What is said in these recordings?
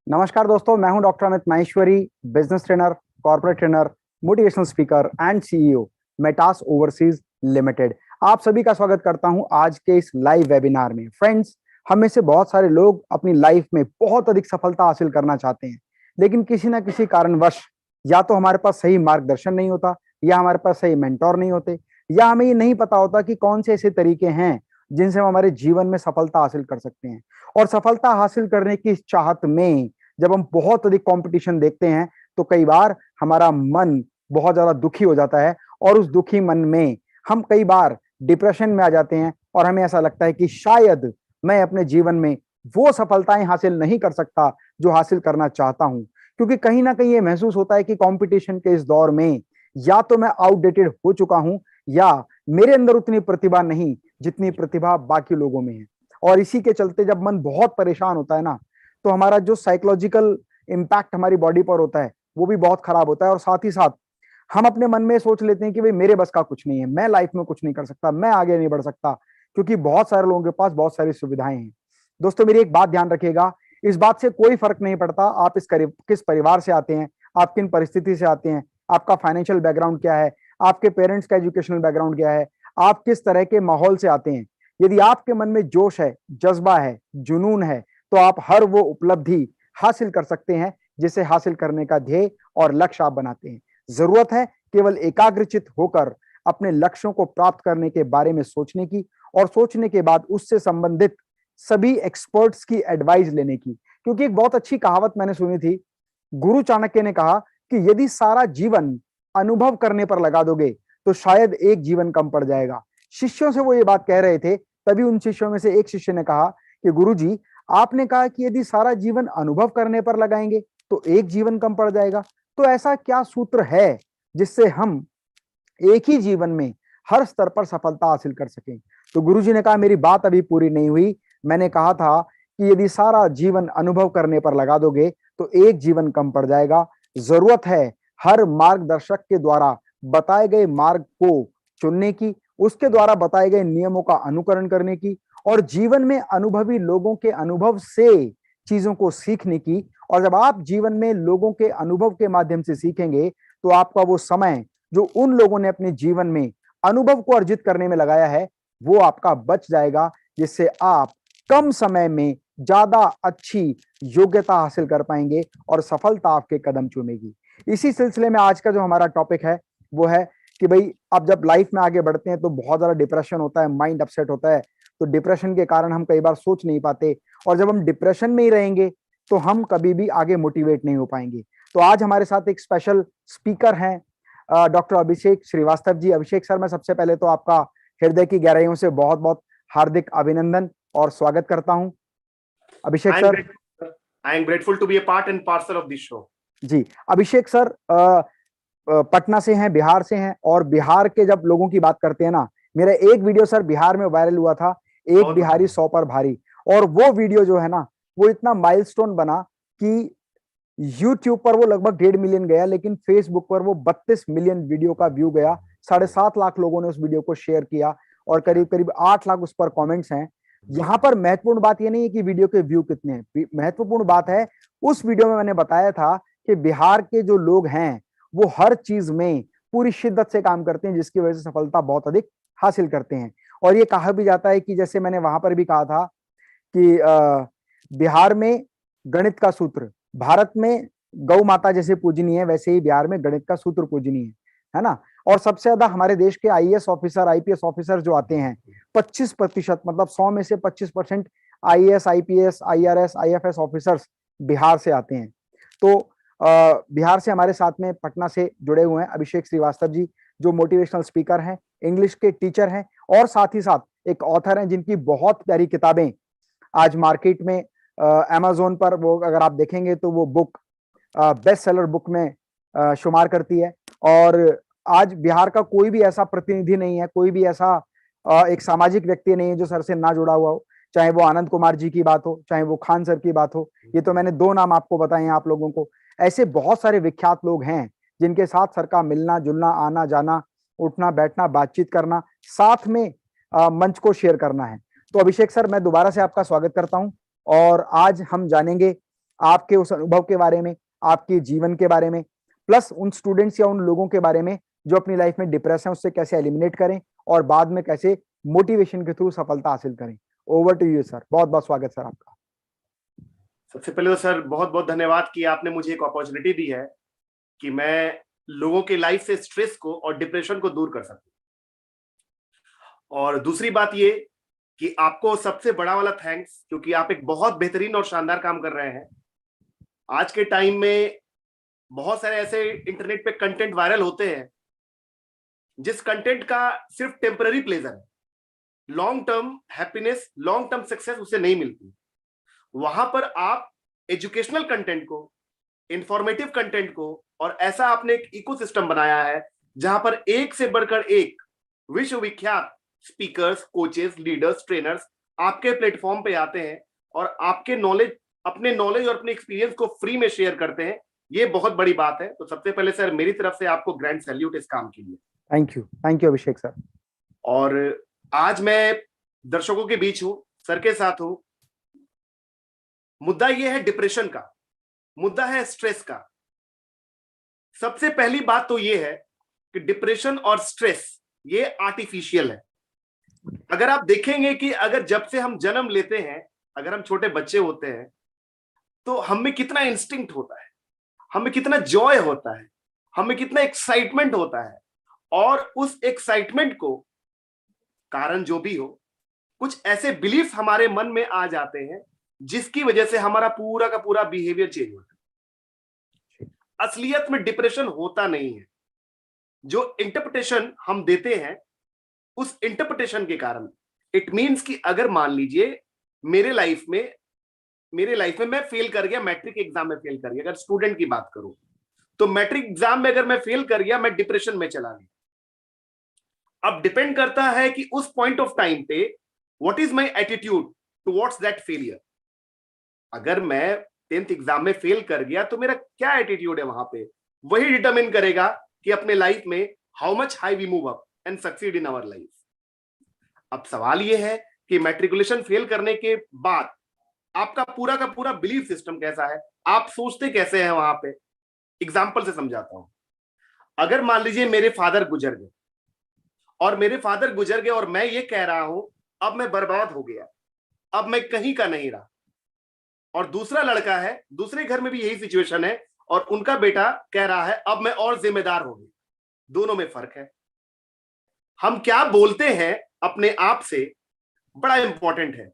नमस्कार दोस्तों, मैं हूं doctor Amit Maheshwari, business trainer, corporate trainer, motivational speaker and CEO, Metas overseas limited. आप सभी का स्वागत करता हूं आज के इस लाइव वेबिनार में। फ्रेंड्स, हम में से बहुत सारे लोग अपनी लाइफ में बहुत अधिक सफलता हासिल करना चाहते हैं, लेकिन किसी ना किसी कारणवश या तो हमारे पास सही मार्गदर्शन नहीं होता, या हमारे पास सही मेंटोर नहीं होते, या हमें ये नहीं पता होता कि कौन से ऐसे तरीके हैं जिनसे हम हमारे जीवन में सफलता हासिल कर सकते हैं। और सफलता हासिल करने की इस चाहत में जब हम बहुत अधिक कंपटीशन देखते हैं तो कई बार हमारा मन बहुत ज्यादा दुखी हो जाता है, और उस दुखी मन में हम कई बार डिप्रेशन में आ जाते हैं, और हमें ऐसा लगता है कि शायद मैं अपने जीवन में वो सफलताएं हासिल नहीं कर सकता जो हासिल करना चाहता हूं। क्योंकि कहीं ना कहीं ये महसूस होता है कि कंपटीशन के इस दौर में या तो मैं आउटडेटेड हो चुका हूं, या मेरे अंदर उतनी प्रतिभा नहीं जितनी प्रतिभा बाकी लोगों में है। और इसी के चलते जब मन बहुत परेशान होता है ना, तो हमारा जो साइकोलॉजिकल इम्पैक्ट हमारी बॉडी पर होता है वो भी बहुत खराब होता है। और साथ ही साथ हम अपने मन में सोच लेते हैं कि भाई मेरे बस का कुछ नहीं है, मैं लाइफ में कुछ नहीं कर सकता, मैं आगे नहीं बढ़ सकता, क्योंकि बहुत सारे लोगों के पास बहुत सारी सुविधाएं हैं। दोस्तों, मेरी एक बात ध्यान रखिएगा, इस बात से कोई फर्क नहीं पड़ता आप किस परिवार से आते हैं, आप किन परिस्थिति से आते हैं, आपका फाइनेंशियल बैकग्राउंड क्या है, आपके पेरेंट्स का एजुकेशनल बैकग्राउंड क्या है, आप किस तरह के माहौल से आते हैं। यदि आपके मन में जोश है, जज्बा है, जुनून है, तो आप हर वो उपलब्धि हासिल कर सकते हैं जिसे हासिल करने का ध्येय और लक्ष्य आप बनाते हैं। जरूरत है केवल एकाग्रचित होकर अपने लक्ष्यों को प्राप्त करने के बारे में सोचने की, और सोचने के बाद उससे संबंधित सभी एक्सपर्ट्स की एडवाइस लेने की। क्योंकि एक बहुत अच्छी कहावत मैंने सुनी थी, गुरु चाणक्य ने कहा कि यदि सारा जीवन अनुभव करने पर लगा दोगे तो शायद एक जीवन कम पड़ जाएगा। शिष्यों से वो ये बात कह रहे थे, तभी उन शिष्यों में से एक शिष्य ने कहा कि गुरुजी, आपने कहा कि यदि सारा जीवन अनुभव करने पर लगाएंगे तो एक जीवन कम पड़ जाएगा, तो ऐसा क्या सूत्र है जिससे हम एक ही जीवन में हर स्तर पर सफलता हासिल कर सकें। तो गुरुजी ने कहा, मेरी बात अभी पूरी नहीं हुई। मैंने कहा था कि यदि सारा जीवन अनुभव करने पर लगा दोगे तो एक जीवन कम पड़ जाएगा। जरूरत है हर मार्गदर्शक के द्वारा बताए गए मार्ग को चुनने की, उसके द्वारा बताए गए नियमों का अनुकरण करने की, और जीवन में अनुभवी लोगों के अनुभव से चीजों को सीखने की। और जब आप जीवन में लोगों के अनुभव के माध्यम से सीखेंगे तो आपका वो समय जो उन लोगों ने अपने जीवन में अनुभव को अर्जित करने में लगाया है वो आपका बच जाएगा, जिससे आप कम समय में ज्यादा अच्छी योग्यता हासिल कर पाएंगे और सफलता आपके कदम चूमेगी। इसी सिलसिले में आज का जो हमारा टॉपिक है वो है कि भाई आप जब लाइफ में आगे बढ़ते हैं तो बहुत ज्यादा डिप्रेशन होता है, माइंड अपसेट होता है, तो डिप्रेशन के कारण हम कई बार सोच नहीं पाते, और जब हम डिप्रेशन में ही रहेंगे तो हम कभी भी आगे मोटिवेट नहीं हो पाएंगे। तो आज हमारे साथ एक स्पेशल स्पीकर हैं, डॉक्टर अभिषेक श्रीवास्तव जी। अभिषेक सर, मैं सबसे पहले तो आपका हृदय की गहराइयों से बहुत बहुत हार्दिक अभिनंदन और स्वागत करता हूं। अभिषेक sir. I am grateful to be a part and parcel of this show. जी, अभिषेक सर पटना से हैं, बिहार से हैं, और बिहार के जब लोगों की बात करते हैं ना, मेरा एक वीडियो सर बिहार में वायरल हुआ था, एक बिहारी 100 पर भारी। और वो वीडियो जो है ना, वो इतना माइलस्टोन बना कि यूट्यूब पर वो लगभग 1.5 मिलियन गया, लेकिन फेसबुक पर वो 32 मिलियन वीडियो का व्यू गया। 7.5 लाख लोगों ने उस वीडियो को शेयर किया, और करीब करीब 8 लाख उस पर कमेंट्स हैं। यहाँ पर महत्वपूर्ण बात ये नहीं है कि वीडियो के व्यू कितने हैं, महत्वपूर्ण बात है उस वीडियो में मैंने बताया था कि बिहार के जो लोग हैं वो हर चीज में पूरी शिद्दत से काम करते हैं, जिसकी वजह से सफलता बहुत अधिक हासिल करते हैं। और ये कहा भी जाता है कि जैसे मैंने वहां पर भी कहा था कि बिहार में गणित का सूत्र, भारत में गौ माता जैसे पूजनीय है, वैसे ही बिहार में गणित का सूत्र पूजनीय है ना। और सबसे ज्यादा हमारे देश के आईएएस ऑफिसर, आईपीएस ऑफिसर जो आते हैं, 25%, मतलब 100 में से 25% IAS, IPS, IRS, IFS officers Bihar से आते हैं। तो बिहार से हमारे साथ में पटना से जुड़े हुए हैं अभिषेक श्रीवास्तव जी, जो मोटिवेशनल स्पीकर हैं, इंग्लिश के टीचर हैं, और साथ ही साथ एक ऑथर हैं जिनकी बहुत प्यारी किताबें आज मार्केट में अमेज़न पर, वो अगर आप देखेंगे तो वो बुक बेस्ट सेलर बुक में शुमार करती है। और आज बिहार का कोई भी ऐसा प्रतिनिधि नहीं है, कोई भी ऐसा एक सामाजिक व्यक्ति नहीं है जो सर से ना जुड़ा हुआ हो, चाहे वो आनंद कुमार जी की बात हो, चाहे वो खान सर की बात हो। ये तो मैंने 2 नाम आपको बताए हैं आप लोगों को। ऐसे बहुत सारे विख्यात लोग हैं जिनके साथ सर का मिलना जुलना, आना जाना, उठना बैठना, बातचीत करना, साथ में मंच को शेयर करना है। तो अभिषेक सर, मैं दोबारा से आपका स्वागत करता हूं, और आज हम जानेंगे आपके उस अनुभव के बारे में, आपके जीवन के बारे में, प्लस उन स्टूडेंट्स या उन लोगों के बारे में जो अपनी लाइफ में डिप्रेस है उससे कैसे एलिमिनेट करें और बाद में कैसे मोटिवेशन के थ्रू सफलता हासिल करें। ओवर टू यू सर, बहुत बहुत स्वागत सर आपका। सबसे पहले तो सर बहुत बहुत धन्यवाद कि आपने मुझे एक अपॉर्चुनिटी दी है कि मैं लोगों के लाइफ से स्ट्रेस को और डिप्रेशन को दूर कर सकूं। और दूसरी बात ये कि आपको सबसे बड़ा वाला थैंक्स, क्योंकि आप एक बहुत बेहतरीन और शानदार काम कर रहे हैं। आज के टाइम में बहुत सारे ऐसे इंटरनेट पे कंटेंट वायरल होते हैं जिस कंटेंट का सिर्फ टेम्पररी प्लेजर है, long term happiness, long term success उसे नहीं मिलती। वहां पर आप एजुकेशनल कंटेंट को, इंफॉर्मेटिव कंटेंट को, और ऐसा आपने एक इकोसिस्टम बनाया है जहां पर एक से बढ़कर एक विश्वविख्यात स्पीकर्स, कोचेस, लीडर्स, ट्रेनर्स आपके प्लेटफॉर्म पे आते हैं और आपके नॉलेज, अपने नॉलेज और अपने एक्सपीरियंस को फ्री में शेयर करते हैं। ये बहुत बड़ी बात है। तो सबसे पहले सर मेरी तरफ से आपको ग्रैंड सैल्यूट इस काम के लिए। Thank you Abhishek sir. और आज मैं दर्शकों के बीच हूं, सर के साथ हूं। मुद्दा यह है डिप्रेशन का, मुद्दा है स्ट्रेस का। सबसे पहली बात तो यह है कि डिप्रेशन और स्ट्रेस ये आर्टिफिशियल है। अगर आप देखेंगे कि अगर जब से हम जन्म लेते हैं, अगर हम छोटे बच्चे होते हैं तो हमें कितना इंस्टिंक्ट होता है, हमें कितना जॉय होता है, हमें कितना एक्साइटमेंट होता है। और उस एक्साइटमेंट को, कारण जो भी हो, कुछ ऐसे बिलीफ हमारे मन में आ जाते हैं जिसकी वजह से हमारा पूरा का पूरा बिहेवियर चेंज होता है। असलियत में डिप्रेशन होता नहीं है। जो इंटरप्रिटेशन हम देते हैं उस इंटरप्रिटेशन के कारण, इट मींस कि अगर मान लीजिए मेरे लाइफ में मैं फेल कर गया, मैट्रिक एग्जाम में फेल कर गया, अगर स्टूडेंट की बात करूं तो मैट्रिक एग्जाम में अगर मैं फेल कर गया, मैं डिप्रेशन में चला गया। अब डिपेंड करता है कि उस पॉइंट ऑफ टाइम पे what is my attitude towards that failure. अगर मैं 10th एग्जाम में फेल कर गया तो मेरा क्या एटीट्यूड है वहां पे, वही डिटरमिन करेगा कि अपने लाइफ में how much high we move up and succeed in our life. अब सवाल यह है कि मैट्रिकुलेशन फेल करने के बाद आपका का पूरा बिलीफ सिस्टम कैसा है, आप सोचते कैसे हैं वहां पे। एग्जाम्पल से समझाता हूं। अगर मान लीजिए मेरे फादर गुजर गए और मैं ये कह रहा हूं अब मैं बर्बाद हो गया, अब मैं कहीं का नहीं रहा, और दूसरा लड़का है, दूसरे घर में भी यही सिचुएशन है और उनका बेटा कह रहा है अब मैं और जिम्मेदार हो गया, दोनों में फर्क है। हम क्या बोलते हैं अपने आप से बड़ा इंपॉर्टेंट है।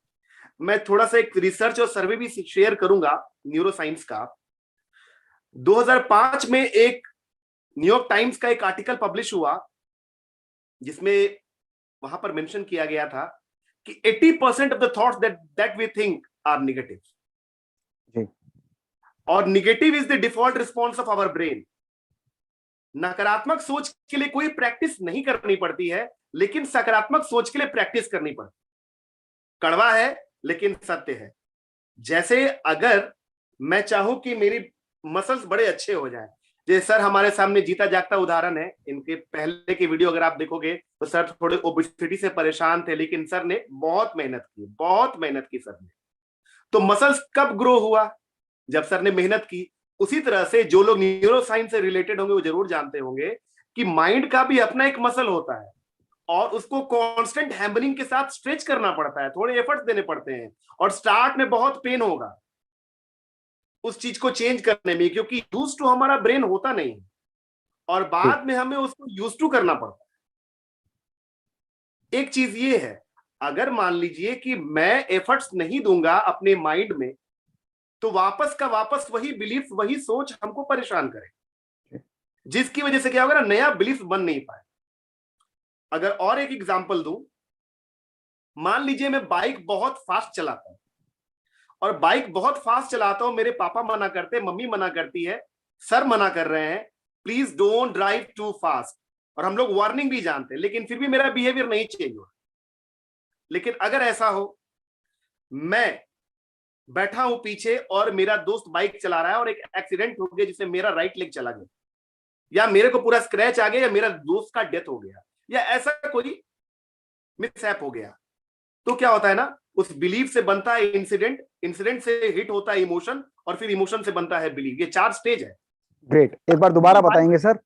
मैं थोड़ा सा एक रिसर्च और सर्वे भी शेयर करूंगा न्यूरो साइंस का। 2005 में एक न्यूयॉर्क टाइम्स का एक आर्टिकल पब्लिश हुआ जिसमें वहां पर मेंशन किया गया था कि 80% of the thoughts that we think are negative, और negative is the default response of our brain. नकारात्मक सोच के लिए कोई प्रैक्टिस नहीं करनी पड़ती है, लेकिन सकारात्मक सोच के लिए प्रैक्टिस करनी पड़ती है। कड़वा है लेकिन सत्य है। जैसे अगर मैं चाहूं कि मेरी मसल्स बड़े अच्छे हो जाएं, जैसे सर हमारे सामने जीता जागता उदाहरण है। इनके पहले की वीडियो अगर आप देखोगे तो सर थोड़े ओबेसिटी से परेशान थे, लेकिन सर ने बहुत मेहनत की सर ने। तो मसल्स कब ग्रो हुआ? जब सर ने मेहनत की। उसी तरह से जो लोग न्यूरो साइंस से रिलेटेड होंगे वो जरूर जानते होंगे कि माइंड का भी अपना एक मसल होता है और उसको कांस्टेंट हैम्बरिंग के साथ स्ट्रेच करना पड़ता है, थोड़े एफर्ट्स देने पड़ते हैं, और स्टार्ट में बहुत पेन होगा उस चीज को चेंज करने में, क्योंकि यूज टू हमारा ब्रेन होता नहीं है और बाद में हमें उसको यूज टू करना पड़ता है। एक चीज ये है, अगर मान लीजिए कि मैं एफर्ट्स नहीं दूंगा अपने माइंड में, तो वापस का वापस वही बिलीफ, वही सोच हमको परेशान करे, जिसकी वजह से क्या होगा ना, नया बिलीफ बन नहीं पाए। अगर और एक एग्जांपल दूं, मान लीजिए मैं बाइक बहुत फास्ट चलाता हूं और बाइक बहुत फास्ट चलाता हूं, मेरे पापा मना करते हैं, मम्मी मना करती है, सर मना कर रहे हैं, please don't drive too fast, और हम लोग वार्निंग भी जानते हैं, लेकिन फिर भी मेरा बिहेवियर नहीं चेंज हो। लेकिन अगर ऐसा हो, मैं बैठा हूं पीछे और मेरा दोस्त बाइक चला रहा है और एक एक्सीडेंट हो गया जिसमें मेरा राइट लेग चला गया, या मेरे को पूरा स्क्रैच आ गया, या मेरा दोस्त का डेथ हो गया, या ऐसा कोई मिसहैप हो गया, तो क्या होता है ना, उस बिलीफ से बनता है इंसिडेंट, इंसिडेंट से हिट होता है इमोशन, और फिर इमोशन से बनता है बिलीफ। ये 4 स्टेज है। ग्रेट, एक बार दोबारा बताएंगे सर?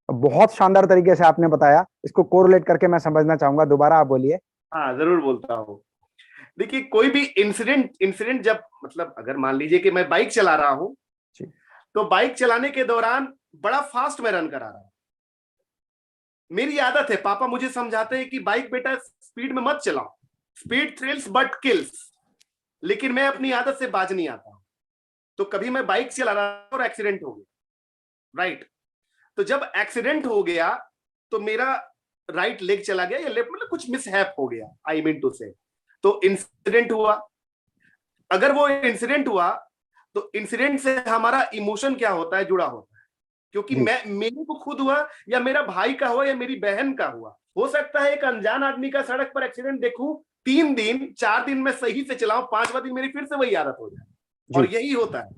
बहुत शानदार तरीके से आपने बताया, इसको कोरिलेट करके मैं समझना चाहूंगा, दोबारा आप बोलिए। हाँ जरूर बोलता हूँ। देखिए कोई भी इंसिडेंट इंसिडेंट जब, मतलब अगर मान लीजिए कि मैं बाइक चला रहा हूं, तो बाइक चलाने के दौरान बड़ा फास्ट में रन करा रहा हूं। मेरी आदत है, पापा मुझे समझाते हैं कि बाइक बेटा स्पीड में मत चलाओ, स्पीड थ्रिल्स बट किल्स, लेकिन मैं अपनी आदत से बाज नहीं आता। तो कभी मैं बाइक चला रहा और एक्सीडेंट हो गया, राइट। तो जब एक्सीडेंट हो गया तो मेरा राइट लेग चला गया, या लेफ्ट, मतलब कुछ मिसहैप हो गया, आई मीन टू से। तो इंसिडेंट हुआ। अगर वो इंसिडेंट हुआ तो इंसिडेंट से हमारा इमोशन क्या होता है, जुड़ा होता है। क्योंकि मैं, मेरे को खुद हुआ या मेरा भाई का हुआ या मेरी बहन का हुआ, हो सकता है एक अनजान आदमी का सड़क पर एक्सीडेंट देखूं, 3 दिन 4 दिन में सही से चलाऊं, 5वां दिन मेरी फिर से वही आदत हो जाए, और यही होता है।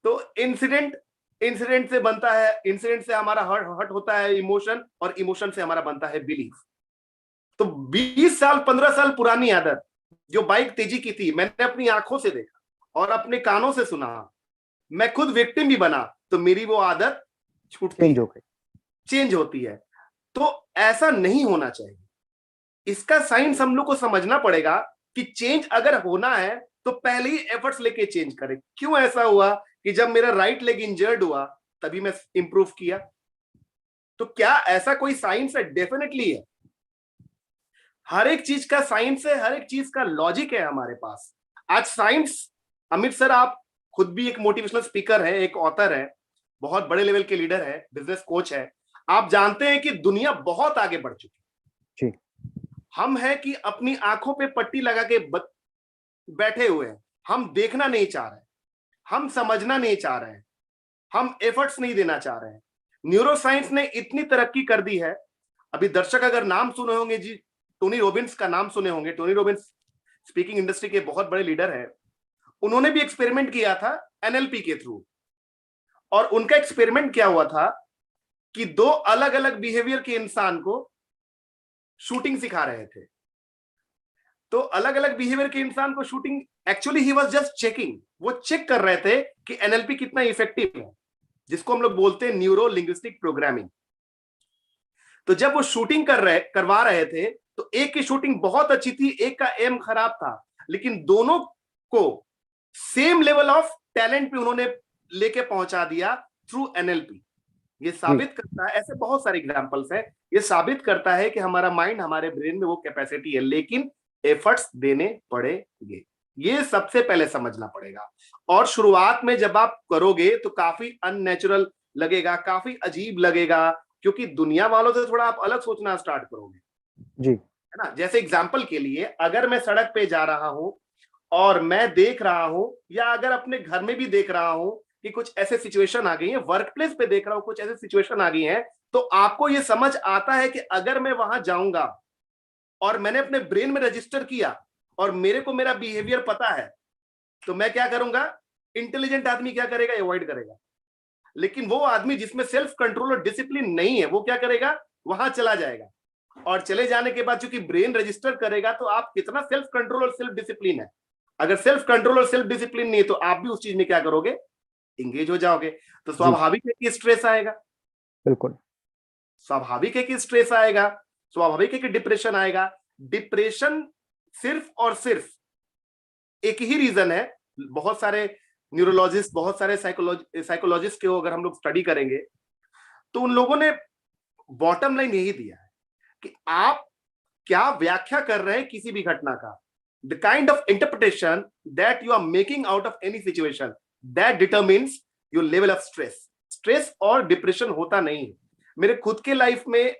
तो इंसिडेंट, इंसिडेंट से बनता है, इंसिडेंट से हमारा हर्ट होता है इमोशन, और इमोशन से हमारा बनता है बिलीफ। तो 20 साल 15 साल पुरानी आदत जो बाइक तेजी की थी, मैंने अपनी आंखों से देखा और अपने कानों से सुना, मैं खुद विक्टिम भी बना, तो मेरी वो आदत छूटती है, चेंज होती है। तो ऐसा नहीं होना चाहिए। इसका साइंस हम लोग को समझना पड़ेगा कि चेंज अगर होना है तो पहले ही एफर्ट्स लेके चेंज करें। क्यों ऐसा हुआ कि जब मेरा राइट लेग इंजर्ड हुआ तभी मैं इंप्रूव किया? तो क्या ऐसा कोई साइंस है? डेफिनेटली है। हर एक चीज का साइंस है, हर एक चीज का लॉजिक है हमारे पास। आज साइंस, अमित सर आप खुद भी एक मोटिवेशनल स्पीकर है, एक ऑथर है, बहुत बड़े लेवल के लीडर है, बिजनेस कोच है। आप जानते हैं कि दुनिया बहुत आगे बढ़ चुकी है। हम है कि अपनी आंखों पे पट्टी लगा के बैठे हुए हैं। हम देखना नहीं चाह रहे, हम समझना नहीं चाह रहे हैं, हम एफर्ट्स नहीं देना चाह रहे हैं। न्यूरो साइंस ने इतनी तरक्की कर दी है। अभी दर्शक अगर नाम सुने होंगे जी, टोनी रॉबिन्स का नाम सुने होंगे। टोनी रॉबिन्स स्पीकिंग इंडस्ट्री के बहुत बड़े लीडर हैं। उन्होंने भी एक्सपेरिमेंट किया था एनएलपी के थ्रू, और उनका एक्सपेरिमेंट क्या हुआ था कि 2 अलग अलग बिहेवियर के इंसान को शूटिंग सिखा रहे थे। तो अलग अलग बिहेवियर के इंसान को shooting, actually he was just checking, वो चेक कर रहे थे कि एनएलपी कितना इफेक्टिव है, जिसको हम लोग बोलते हैं न्यूरो लिंग्विस्टिक प्रोग्रामिंग। तो जब वो शूटिंग करवा रहे थे, तो एक की शूटिंग बहुत अच्छी थी, एक का एम खराब था, लेकिन दोनों को सेम लेवल ऑफ टैलेंट पे उन्होंने लेके पहुंचा दिया थ्रू एनएलपी। ये साबित करता है, ऐसे बहुत सारे एग्जांपल्स हैं, ये साबित करता है कि हमारा माइंड, हमारे ब्रेन में वो कैपेसिटी है, लेकिन एफर्ट्स देने पड़ेंगे। ये सबसे पहले समझना पड़ेगा। और शुरुआत में जब आप करोगे तो काफी अननेचुरल लगेगा, काफी अजीब लगेगा, क्योंकि दुनिया वालों से थोड़ा आप अलग सोचना स्टार्ट करोगे जी, है ना। जैसे एग्जाम्पल के लिए, अगर मैं सड़क पे जा रहा हूं और मैं देख रहा हूं, या अगर अपने घर में भी देख रहा हूं कि कुछ ऐसे सिचुएशन आ गई है, वर्क प्लेस पे देख रहा हूं कुछ ऐसे सिचुएशन आ गई है, तो आपको ये समझ आता है कि अगर मैं वहां जाऊंगा और मैंने अपने ब्रेन में रजिस्टर किया और मेरे को मेरा बिहेवियर पता है, तो मैं क्या करूंगा? इंटेलिजेंट आदमी क्या करेगा? अवॉइड करेगा। लेकिन वो आदमी जिसमें सेल्फ कंट्रोल और डिसिप्लिन नहीं है, वो क्या करेगा? वहां चला जाएगा। और चले जाने के बाद चूंकि ब्रेन रजिस्टर करेगा, तो आप कितना सेल्फ कंट्रोल और सेल्फ डिसिप्लिन है। अगर सेल्फ कंट्रोल और सेल्फ डिसिप्लिन नहीं है, तो आप भी उस चीज में क्या करोगे? इंगेज हो जाओगे। तो स्वाभाविक है कि स्ट्रेस आएगा, बिल्कुल स्वाभाविक है कि स्ट्रेस आएगा, स्वाभाविक है कि डिप्रेशन आएगा। डिप्रेशन सिर्फ और सिर्फ एक ही रीजन है। बहुत सारे न्यूरोलॉजिस्ट, बहुत सारे साइकोलॉजिस्ट के अगर हम लोग स्टडी करेंगे, तो उन लोगों ने बॉटम लाइन यही दिया है कि आप क्या व्याख्या कर रहे हैं किसी भी घटना का। The kind of interpretation that you are making out of any situation, that determines your level of stress. Stress और डिप्रेशन होता नहीं है। मेरे खुद के लाइफ में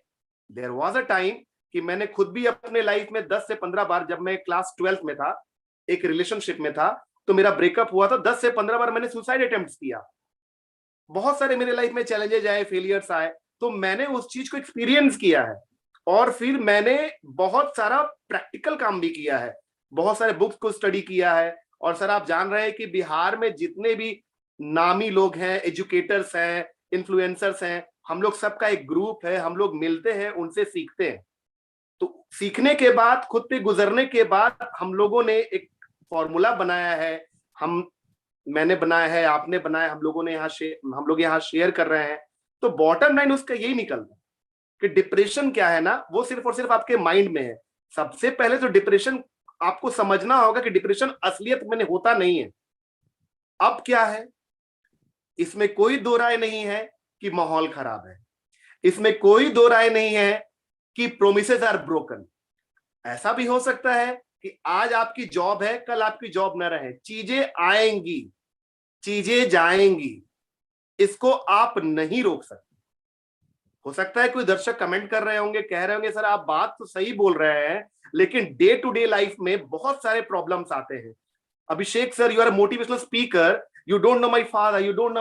देयर वाज अ टाइम कि मैंने खुद भी अपने लाइफ में 10 से 15 बार, जब मैं क्लास 12th में था, एक रिलेशनशिप में था, तो मेरा ब्रेकअप हुआ था। 10 से 15 बार मैंने सुसाइड अटेम्प्ट किया। बहुत सारे मेरे लाइफ में चैलेंजेस आए, फेलियर्स आए, तो मैंने उस चीज को एक्सपीरियंस किया है। और फिर मैंने बहुत सारा प्रैक्टिकल काम भी किया है, बहुत सारे बुक्स को स्टडी किया है। और सर आप जान रहे हैं कि बिहार में जितने भी नामी लोग हैं, एजुकेटर्स हैं, इन्फ्लुएंसर्स हैं, हम लोग सबका एक ग्रुप है, हम लोग मिलते हैं, उनसे सीखते हैं। तो सीखने के बाद, खुद पे गुजरने के बाद हम लोगों ने एक फॉर्मूला बनाया है, मैंने बनाया है, आपने बनाया, हम लोग यहाँ शेयर कर रहे हैं। तो बॉटम लाइन उसका यही निकलता है कि डिप्रेशन क्या है ना, वो सिर्फ और सिर्फ आपके माइंड में है। सबसे पहले तो डिप्रेशन आपको समझना होगा कि डिप्रेशन असलियत में होता नहीं है। अब क्या है, इसमें कोई दो राय नहीं है कि माहौल खराब है, इसमें कोई दो राय नहीं है कि प्रोमिसेस आर ब्रोकन। ऐसा भी हो सकता है कि आज आपकी जॉब है, कल आपकी जॉब न रहे, चीजें आएंगी, चीजें जाएंगी, इसको आप नहीं रोक सकते। हो सकता है कोई दर्शक कमेंट कर रहे होंगे, कह रहे होंगे सर आप बात तो सही बोल रहे हैं, लेकिन डे टू डे लाइफ में बहुत सारे प्रॉब्लम्स आते हैं। Abhishek sir, you are a motivational speaker, you don't know my father, you don't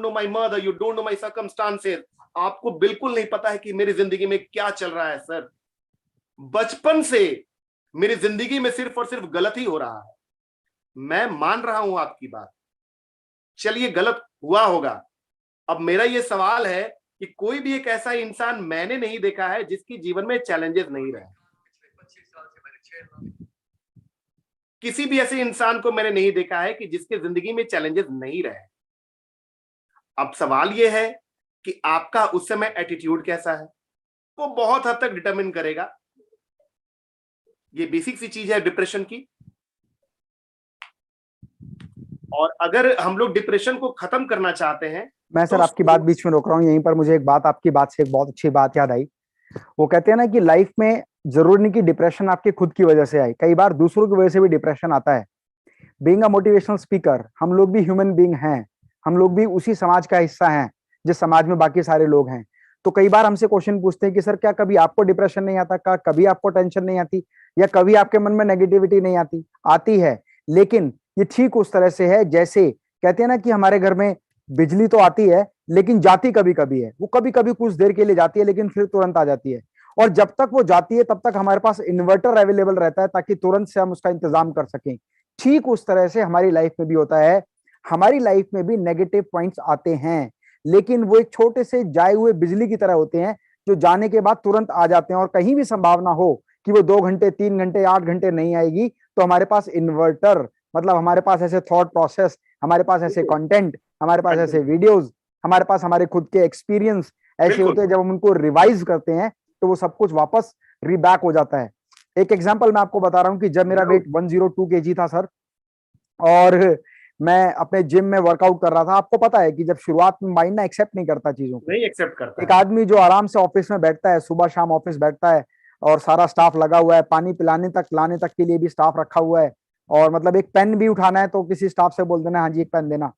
know my mother, you don't know my circumstances. आपको बिल्कुल नहीं पता है कि मेरी जिंदगी में क्या चल रहा है सर। बचपन से मेरी जिंदगी में सिर्फ और सिर्फ गलत ही हो रहा है। मैं मान रहा हूं आपकी बात, चलिए गलत हुआ होगा। अब मेरा ये सवाल है कि कोई भी एक ऐसा इंसान मैंने नहीं देखा है जिसकी जीवन में चैलेंजेस नहीं रहे। किसी भी ऐसे इंसान को मैंने नहीं देखा है कि जिसके जिंदगी में चैलेंजेस नहीं रहे। अब सवाल यह है कि आपका उस समय एटीट्यूड कैसा है, वो बहुत हद तक डिटरमिन करेगा। ये बेसिक सी चीज है डिप्रेशन की। और अगर हम लोग डिप्रेशन को खत्म करना चाहते हैं, मैं सर आपकी बात बीच में रोक रहा हूँ यहीं पर। मुझे एक बात, आपकी बात से एक बहुत अच्छी बात याद आई। वो कहते हैं ना कि लाइफ में जरूरी नहीं कि डिप्रेशन आपके खुद की वजह से आए, कई बार दूसरों की वजह से भी डिप्रेशन आता है। बीइंग अ मोटिवेशनल स्पीकर, हम लोग भी ह्यूमन बीइंग हैं, हम लोग भी उसी समाज का हिस्सा हैं जिस समाज में बाकी सारे लोग हैं। तो कई बार हमसे क्वेश्चन पूछते हैं कि सर क्या कभी आपको डिप्रेशन नहीं आता, क्या कभी आपको टेंशन नहीं आती, या कभी आपके मन में नेगेटिविटी नहीं आती? आती है, लेकिन ये ठीक उस तरह से है जैसे कहते हैं ना कि हमारे घर में बिजली तो आती है लेकिन जाती कभी कभी है। वो कभी कभी कुछ देर के लिए जाती है लेकिन फिर तुरंत आ जाती है। और जब तक वो जाती है तब तक हमारे पास इन्वर्टर अवेलेबल रहता है ताकि तुरंत से हम उसका इंतजाम कर सकें। ठीक उस तरह से हमारी लाइफ में भी होता है। हमारी लाइफ में भी नेगेटिव पॉइंट्स आते हैं, लेकिन वो एक छोटे से जाए हुए बिजली की तरह होते हैं जो जाने के बाद तुरंत आ जाते हैं। और कहीं भी संभावना हो कि वो 2 घंटे, 3 घंटे, 8 घंटे नहीं आएगी, तो हमारे पास इन्वर्टर, मतलब हमारे पास ऐसे थॉट प्रोसेस, हमारे पास ऐसे कंटेंट, हमारे पास ऐसे वीडियोस, हमारे पास हमारे खुद के एक्सपीरियंस ऐसे होते हैं, जब हम उनको रिवाइज करते हैं तो वो सब कुछ वापस रीबैक हो जाता है। एक एग्जांपल मैं आपको बता रहा हूं कि जब मेरा वेट 102 kg था सर, और मैं अपने जिम में वर्कआउट कर रहा था। आपको पता है कि जब शुरुआत में माइंड ना एक्सेप्ट नहीं करता चीजों को, नहीं एक्सेप्ट करता। एक आदमी जो आराम से ऑफिस में बैठता है, सुबह शाम ऑफिस बैठता है और सारा स्टाफ लगा हुआ है, पानी पिलाने तक लाने तक के लिए भी स्टाफ रखा हुआ है, और मतलब एक पेन भी उठाना है तो किसी स्टाफ से बोल देना हाँ जी एक पेन देना।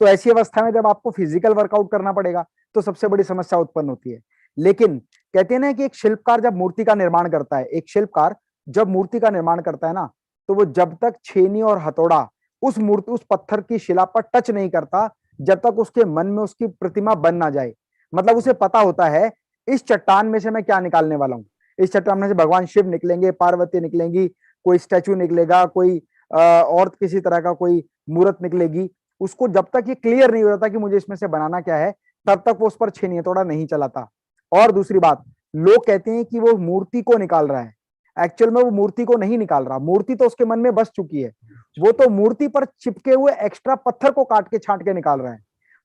तो ऐसी अवस्था में जब आपको फिजिकल वर्कआउट करना पड़ेगा तो सबसे बड़ी समस्या उत्पन्न होती है। लेकिन कहते हैं ना कि एक शिल्पकार जब मूर्ति का निर्माण करता है, एक शिल्पकार जब मूर्ति का निर्माण करता है ना, तो वो जब तक छेनी और हथौड़ा उस मूर्ति, उस पत्थर की शिला पर टच नहीं करता, जब तक उसके मन में उसकी प्रतिमा बन ना जाए। मतलब उसे पता होता है इस चट्टान में से मैं क्या निकालने वाला हूँ। इस चट्टान में से भगवान शिव निकलेंगे, पार्वती निकलेंगी, कोई स्टैचू निकलेगा, कोई और किसी तरह का कोई मूर्त निकलेगी। उसको जब तक ये क्लियर नहीं हो जाता कि मुझे इसमें से बनाना क्या है, तब तक वो उस पर छेनी हथौड़ा नहीं चलाता। और दूसरी बात, लोग कहते हैं कि वो मूर्ति को निकाल रहा है, एक्चुअल में वो मूर्ति को नहीं निकाल रहा, मूर्ति तो उसके मन में बस चुकी है, वो तो मूर्ति पर चिपके हुए एक्स्ट्रा पत्थर को काट के छांट के निकाल रहा है।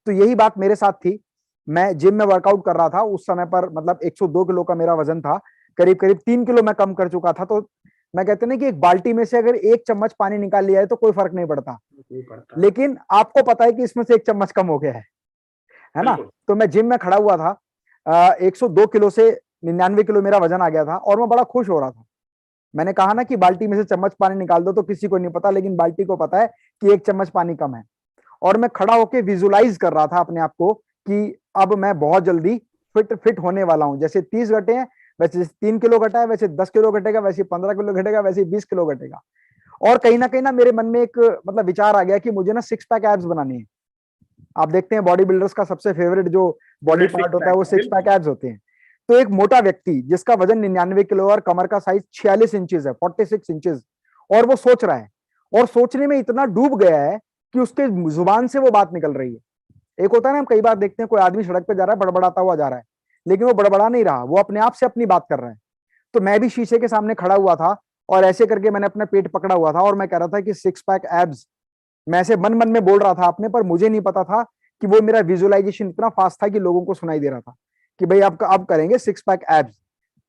तो यही बात मेरे साथ थी। मैं जिम में वर्कआउट कर रहा था उस समय पर, मतलब 102 किलो का मेरा वजन था, करीब करीब 3 किलो मैं कम कर चुका था। तो मैं कहते ना कि एक बाल्टी में से अगर 1 चम्मच पानी निकाल लिया है तो कोई फर्क नहीं पड़ता, लेकिन आपको पता है कि इसमें से 1 चम्मच कम हो गया है ना। तो मैं जिम में खड़ा हुआ था, 102 किलो से 99 किलो मेरा वजन आ गया था और मैं बड़ा खुश हो रहा था। मैंने कहा ना कि बाल्टी में से चम्मच पानी निकाल दो तो किसी को नहीं पता, लेकिन बाल्टी को पता है कि 1 चम्मच पानी कम है। और मैं खड़ा होकर विजुलाइज कर रहा था अपने आप को कि अब मैं बहुत जल्दी फिट होने वाला हूं। जैसे 30 घटे हैं वैसे 3 किलो घटा है, वैसे 10 किलो घटेगा, वैसे 15 किलो घटेगा, वैसे 20 किलो घटेगा। और कहीं ना मेरे मन में एक मतलब विचार आ गया कि मुझे ना 6 पैक एब्स बनाने हैं। आप देखते हैं बॉडी बिल्डर्स का सबसे फेवरेट जो बॉडी पार्ट होता है वो 6 पैक एब्स होते हैं। तो एक मोटा व्यक्ति जिसका वजन 99 किलो और कमर का साइज 46 इंचेस है, 46 इंचेस, और वो सोच रहा है और सोचने में इतना डूब गया है कि उसके जुबान से वो बात निकल रही है। एक होता है ना, हम कई बार देखते हैं कोई आदमी सड़क पे जा रहा है, बड़बड़ाता हुआ जा रहा है, लेकिन वो बड़बड़ा नहीं रहा, वो अपने आप से अपनी बात कर रहा है। तो मैं भी शीशे के सामने खड़ा हुआ था और ऐसे करके मैंने अपना पेट पकड़ा हुआ था और मैं कह रहा था कि 6 पैक एब्स, मैं ऐसे मन मन में बोल रहा था अपने, पर मुझे नहीं पता था कि वो मेरा विजुअलाइजेशन इतना फास्ट था कि लोगों को सुनाई दे रहा था कि भाई अब करेंगे 6 पैक एब्स।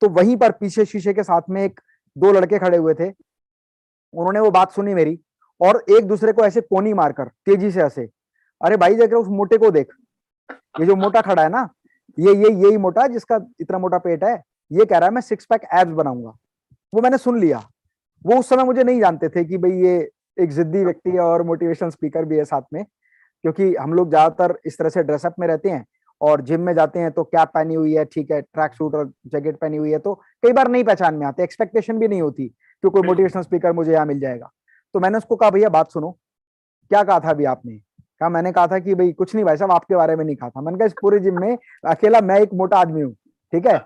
तो वहीं पर पीछे शीशे के साथ में एक दो लड़के खड़े हुए थे, उन्होंने वो बात सुनी मेरी और एक दूसरे को ऐसे कोनी मारकर तेजी से हंसे, अरे भाई देख रहे उस मोटे को देख, ये जो मोटा खड़ा है ना, ये यही मोटा जिसका इतना मोटा पेट है, ये कह रहा है मैं 6 पैक एब्स बनाऊंगा। वो मैंने सुन लिया। वो उस समय मुझे नहीं जानते थे कि भाई ये एक जिद्दी व्यक्ति है और मोटिवेशन स्पीकर भी है साथ में, क्योंकि हम लोग ज्यादातर इस तरह से ड्रेसअप में रहते हैं और जिम में जाते हैं तो कैप पहनी हुई है, ठीक है, ट्रैक सूट और जैकेट पहनी हुई है, तो कई बार नहीं पहचान में आते, एक्सपेक्टेशन भी नहीं होती कि कोई मोटिवेशनल स्पीकर मुझे यहाँ मिल जाएगा। तो मैंने उसको कहा भैया बात सुनो, क्या कहा था अभी आपने? कहा मैंने कहा था कि भाई कुछ नहीं भाई साहब, आपके बारे में नहीं कहा था। मैंने कहा इस पूरे जिम में अकेला मैं एक मोटा आदमी हूँ, ठीक है,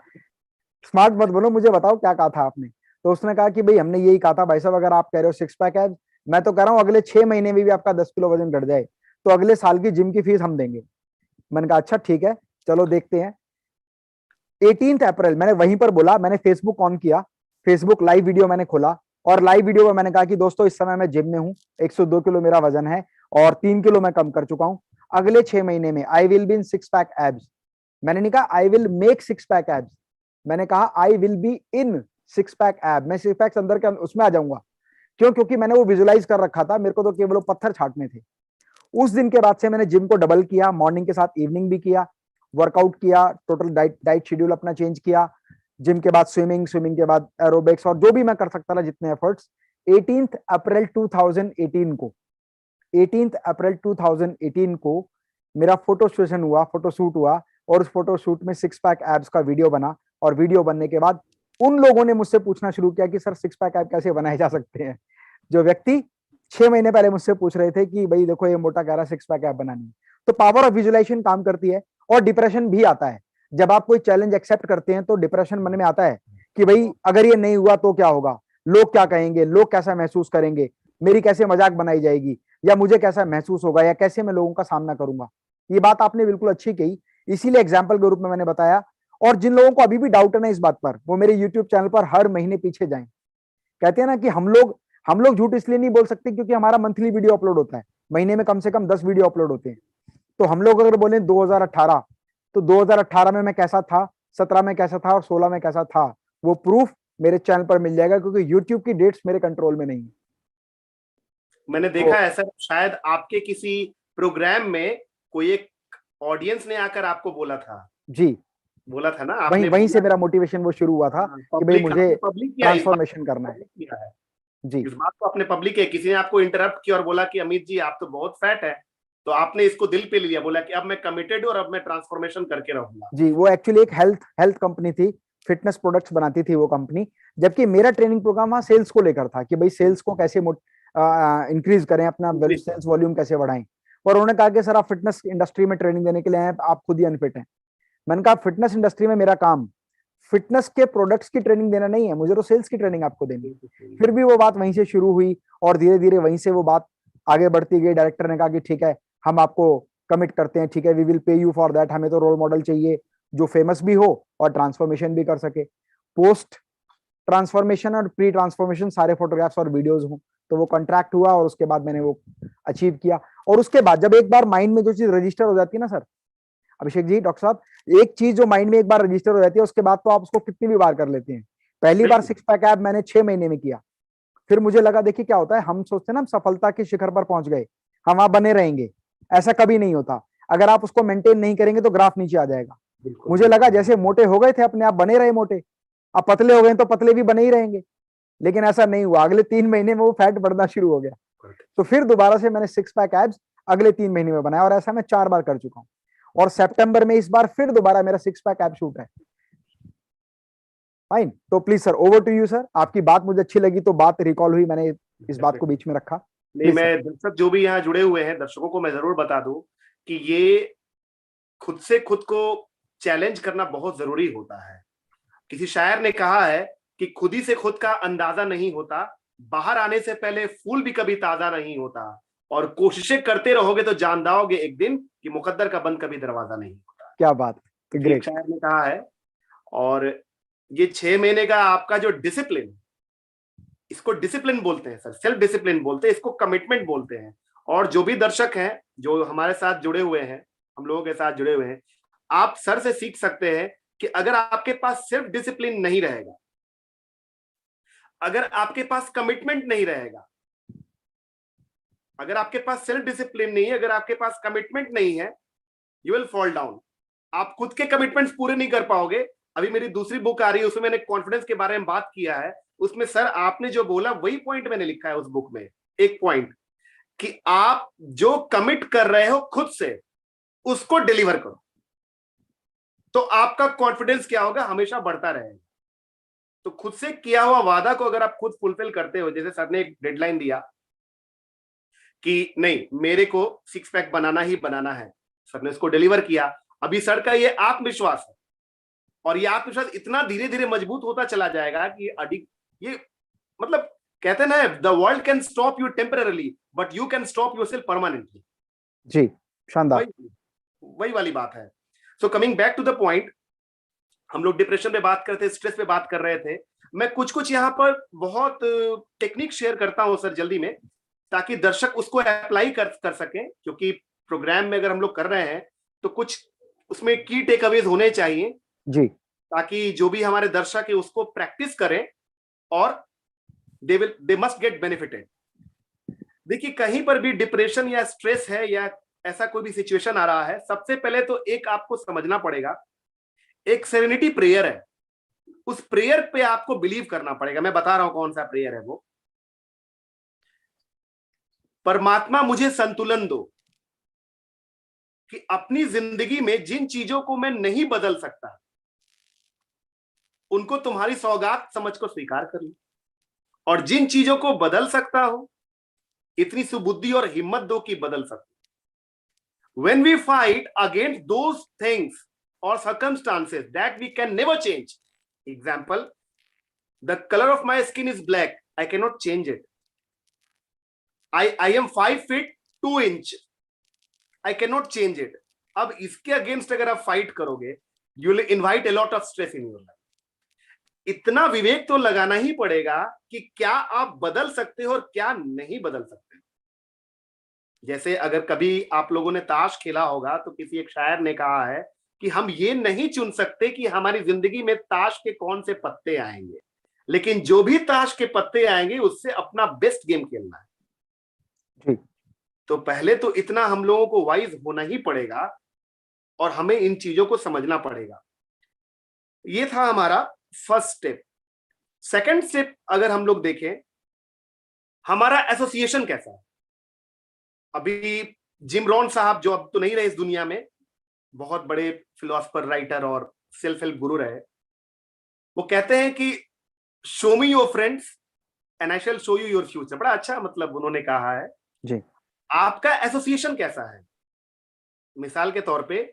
स्मार्ट मत बोलो, मुझे बताओ क्या कहा था आपने। तो उसने कहा कि भाई हमने यही कहा था भाई साहब, अगर आप कह रहे हो 6 पैक एब्स, मैं तो कह रहा हूँ अगले 6 महीने में भी आपका 10 किलो वजन घट जाए तो अगले साल की जिम की फीस हम देंगे। मैंने कहा अच्छा ठीक है, चलो देखते हैं। 18 अप्रैल मैंने वहीं पर बोला, मैंने फेसबुक ऑन किया, फेसबुक लाइव वीडियो मैंने खोला और लाइव वीडियो में मैंने कहा कि दोस्तों इस समय मैं जिम में हूँ, 102 किलो मेरा वजन है और 3 किलो मैं कम कर चुका हूँ। अगले 6 महीने में I will be in 6 pack abs. मैंने नहीं कहा I will make 6 pack abs, मैंने कहा I will be in 6 pack एब, मैं 6 पैक्स अंदर के उसमें आ जाऊंगा। क्यों? क्योंकि मैंने वो विजुलाइज कर रखा था, मेरे को तो केवल वो पत्थर छाटने थे। उस दिन के बाद से मैंने जिम को डबल किया, मॉर्निंग के साथ इवनिंग भी किया, वर्कआउट किया, टोटल डाइट शेड्यूल अपना चेंज किया, जिम के बाद स्विमिंग, स्विमिंग के बाद एरोबिक्स और जो भी मैं कर सकता था जितने एफर्ट्स। 18 अप्रैल 2018 को 18 अप्रैल 2018 को मेरा फोटो सेशन हुआ, फोटो शूट हुआ और उस फोटो शूट में 6 पैक एब्स का वीडियो बना। और वीडियो बनने के बाद उन लोगों ने मुझसे पूछना शुरू किया कि सर 6 पैक एब कैसे बनाए जा सकते हैं। जो व्यक्ति 6 महीने पहले मुझसे पूछ रहे थे कि भाई देखो ये मोटा कह रहा है 6 पैक एब बनानी है। तो पावर ऑफ विजुअलाइजेशन काम करती है और डिप्रेशन भी आता है। जब आप कोई चैलेंज एक्सेप्ट करते हैं तो डिप्रेशन मन में आता है कि भाई अगर ये नहीं हुआ तो क्या होगा, लोग क्या कहेंगे, लोग कैसा महसूस करेंगे, मेरी कैसे मजाक बनाई जाएगी, या मुझे कैसा महसूस होगा, या कैसे मैं लोगों का सामना करूंगा। ये बात आपने बिल्कुल अच्छी कही, इसीलिए एग्जाम्पल के रूप में मैंने बताया। और जिन लोगों को अभी भी डाउट है ना इस बात पर, वो मेरे यूट्यूब चैनल पर हर महीने पीछे जाएं। कहते हैं ना कि हम लोग झूठ इसलिए नहीं बोल सकते क्योंकि हमारा मंथली वीडियो अपलोड होता है, महीने में कम से कम 10 वीडियो अपलोड होते हैं। तो हम लोग अगर बोले 2018, तो 2018 में मैं कैसा था, 17 में कैसा था और 16 में कैसा था, वो प्रूफ मेरे चैनल पर मिल जाएगा, क्योंकि यूट्यूब की डेट्स मेरे कंट्रोल में नहीं है। मैंने देखा है सर, शायद आपके किसी प्रोग्राम में कोई एक ऑडियंस ने आकर आपको बोला था। जी, बोला था ना वहीं आपने? वहीं से मेरा मोटिवेशन वो शुरू हुआ था कि भाई मुझे पब्लिक किया, इस बात ट्रांसफॉर्मेशन करना है। किया है, जी, इस बात को आपने पब्लिक है। किसी ने आपको इंटरप्ट किया और बोला कि अमित जी आप तो बहुत फैट है, तो आपने इसको दिल पे लिया, बोला कि अब मैं कमिटेड हूं और अब मैं ट्रांसफॉर्मेशन करके रहूंगा। जी, वो एक्चुअली एक हेल्थ कंपनी थी, फिटनेस प्रोडक्ट्स बनाती थी वो कंपनी। जबकि मेरा ट्रेनिंग प्रोग्राम वहाँ सेल्स को लेकर था कि भाई सेल्स को कैसे इंक्रीज करें, अपना सेल्स वॉल्यूम कैसे बढ़ाएं। पर उन्होंने कहा कि सर आप फिटनेस इंडस्ट्री में ट्रेनिंग देने के लिए हैं, आप खुद ही अनफिट हैं। मैंने कहा फिटनेस इंडस्ट्री में मेरा काम फिटनेस के प्रोडक्ट्स की ट्रेनिंग देना नहीं है, मुझे तो सेल्स की ट्रेनिंग आपको देनी है। फिर भी वो बात वहीं से शुरू हुई और धीरे धीरे वहीं से वो बात आगे बढ़ती गई। डायरेक्टर ने कहा कि ठीक है हम आपको कमिट करते हैं, ठीक है we will pay you for that, हमें तो रोल मॉडल चाहिए जो फेमस भी हो और ट्रांसफॉर्मेशन भी कर सके, पोस्ट ट्रांसफॉर्मेशन और प्री ट्रांसफॉर्मेशन सारे फोटोग्राफ्स और वीडियोस हों। तो वो कॉन्ट्रैक्ट हुआ और उसके बाद मैंने वो अचीव किया। और उसके बाद जब एक बार माइंड में जो चीज रजिस्टर हो जाती है ना सर, अभिषेक जी, डॉक्टर साहब, एक चीज जो माइंड में एक बार रजिस्टर हो जाती है उसके बाद तो आप उसको कितनी भी बार कर लेते हैं। पहली बार 6 पैक एब मैंने 6 महीने में किया, फिर मुझे लगा देखिए क्या होता है, हम सोचते हैं ना हम सफलता के शिखर पर पहुंच गए, हम वहां बने रहेंगे, ऐसा कभी नहीं होता। अगर आप उसको मेंटेन नहीं करेंगे तो ग्राफ नीचे आ जाएगा। मुझे लगा जैसे मोटे हो गए थे अपने आप बने रहे मोटे, अब पतले हो गए तो पतले भी बने ही रहेंगे, लेकिन ऐसा नहीं हुआ। अगले 3 महीने में वो फैट बढ़ना शुरू हो गया। तो फिर दोबारा से मैंने 6 पैक एब्स अगले 3 महीने में बनाया और ऐसा मैं 4 बार कर चुका हूँ। और सितंबर में इस बार फिर दोबारा मेरा 6 पैक एब शूट है। फाइन, तो please sir over to you sir, आपकी बात मुझे अच्छी लगी तो बात रिकॉल हुई, मैंने इस बात को बीच में रखा। नहीं, मैं दर्शक जो भी यहाँ जुड़े हुए हैं दर्शकों को मैं जरूर बता दूं कि ये खुद से खुद को चैलेंज करना बहुत जरूरी होता है। किसी शायर ने कहा है कि खुद ही से खुद का अंदाजा नहीं होता, बाहर आने से पहले फूल भी कभी ताजा नहीं होता, और कोशिशें करते रहोगे तो जान जाओगे एक दिन कि मुकद्दर का बंद कभी दरवाजा नहीं होता। क्या बात, ग्रेट। शायर ने कहा है। और ये 6 महीने का आपका जो डिसिप्लिन, इसको डिसिप्लिन बोलते हैं सर, सेल्फ डिसिप्लिन बोलते हैं, इसको कमिटमेंट बोलते हैं। और जो भी दर्शक हैं जो हमारे साथ जुड़े हुए हैं, हम लोगों के साथ जुड़े हुए हैं, आप सर से सीख सकते हैं कि अगर आपके पास सेल्फ डिसिप्लिन नहीं रहेगा, अगर आपके पास कमिटमेंट नहीं रहेगा, अगर आपके पास सेल्फ डिसिप्लिन नहीं है, अगर आपके पास कमिटमेंट नहीं है, यू विल फॉल डाउन। आप खुद के कमिटमेंट्स पूरे नहीं कर पाओगे। अभी मेरी दूसरी बुक आ रही है, उसमें मैंने कॉन्फिडेंस के बारे में बात किया है। उसमें सर आपने जो बोला वही पॉइंट मैंने लिखा है उस बुक में, एक पॉइंट, कि आप जो कमिट कर रहे हो खुद से उसको डिलीवर करो, तो आपका कॉन्फिडेंस क्या होगा, हमेशा बढ़ता रहेगा। तो खुद से किया हुआ वादा को अगर आप खुद फुलफिल करते हो, जैसे सर ने एक डेडलाइन दिया कि नहीं मेरे को 6 पैक बनाना ही बनाना है, सर ने इसको डिलीवर किया। अभी सर का ये आत्मविश्वास है, और ये आत्मविश्वास इतना धीरे धीरे मजबूत होता चला जाएगा कि ये मतलब कहते हैं ना, the world can stop you temporarily but you can stop yourself permanently. जी, शानदार। वही वाली बात है। So coming back to the point, हम लोग डिप्रेशन पे बात करते, स्ट्रेस पे बात कर रहे थे। मैं कुछ यहाँ पर बहुत टेक्निक शेयर करता हूँ सर जल्दी में, ताकि दर्शक उसको अप्लाई कर सकें, क्योंकि प्रोग्राम में अगर हम लोग कर रहे हैं तो कुछ उसमें की टेक अवेज होने चाहिए जी, ताकि जो भी हमारे दर्शक है उसको प्रैक्टिस करें और दे मस्ट गेट बेनिफिटेड। देखिए कहीं पर भी डिप्रेशन या स्ट्रेस है या ऐसा कोई भी सिचुएशन आ रहा है, सबसे पहले तो एक आपको समझना पड़ेगा, एक सेरेनिटी प्रेयर है, उस प्रेयर पे आपको बिलीव करना पड़ेगा। मैं बता रहा हूं कौन सा प्रेयर है वो। परमात्मा मुझे संतुलन दो कि अपनी जिंदगी में जिन चीजों को मैं नहीं बदल सकता उनको तुम्हारी सौगात समझ को स्वीकार कर लूं, और जिन चीजों को बदल सकता हूं इतनी सुबुद्धि और हिम्मत दो कि बदल सकूं। When we fight against those things or circumstances that we can never change, example, the color of my skin is black, I cannot change it. I am 5 feet 2 inch, I cannot change it. अब इसके against अगर आप fight करोगे, you will invite a lot of stress in your life. इतना विवेक तो लगाना ही पड़ेगा कि क्या आप बदल सकते हो और क्या नहीं बदल सकते। जैसे अगर कभी आप लोगों ने ताश खेला होगा तो किसी एक शायर ने कहा है कि हम ये नहीं चुन सकते कि हमारी जिंदगी में ताश के कौन से पत्ते आएंगे, लेकिन जो भी ताश के पत्ते आएंगे उससे अपना बेस्ट गेम खेलना है। जी, तो पहले तो इतना हम लोगों को वाइज होना ही पड़ेगा और हमें इन चीजों को समझना पड़ेगा। ये था हमारा फर्स्ट स्टेप। सेकंड स्टेप अगर हम लोग देखें, हमारा एसोसिएशन कैसा है। अभी जिम रॉन साहब जो अब तो नहीं रहे इस दुनिया में, बहुत बड़े फिलोसफर, राइटर और सेल्फ हेल्प गुरु रहे, वो कहते हैं कि show me your friends and I shall show you your future. बड़ा अच्छा मतलब उन्होंने कहा है। जी, आपका एसोसिएशन कैसा है। मिसाल के तौर पे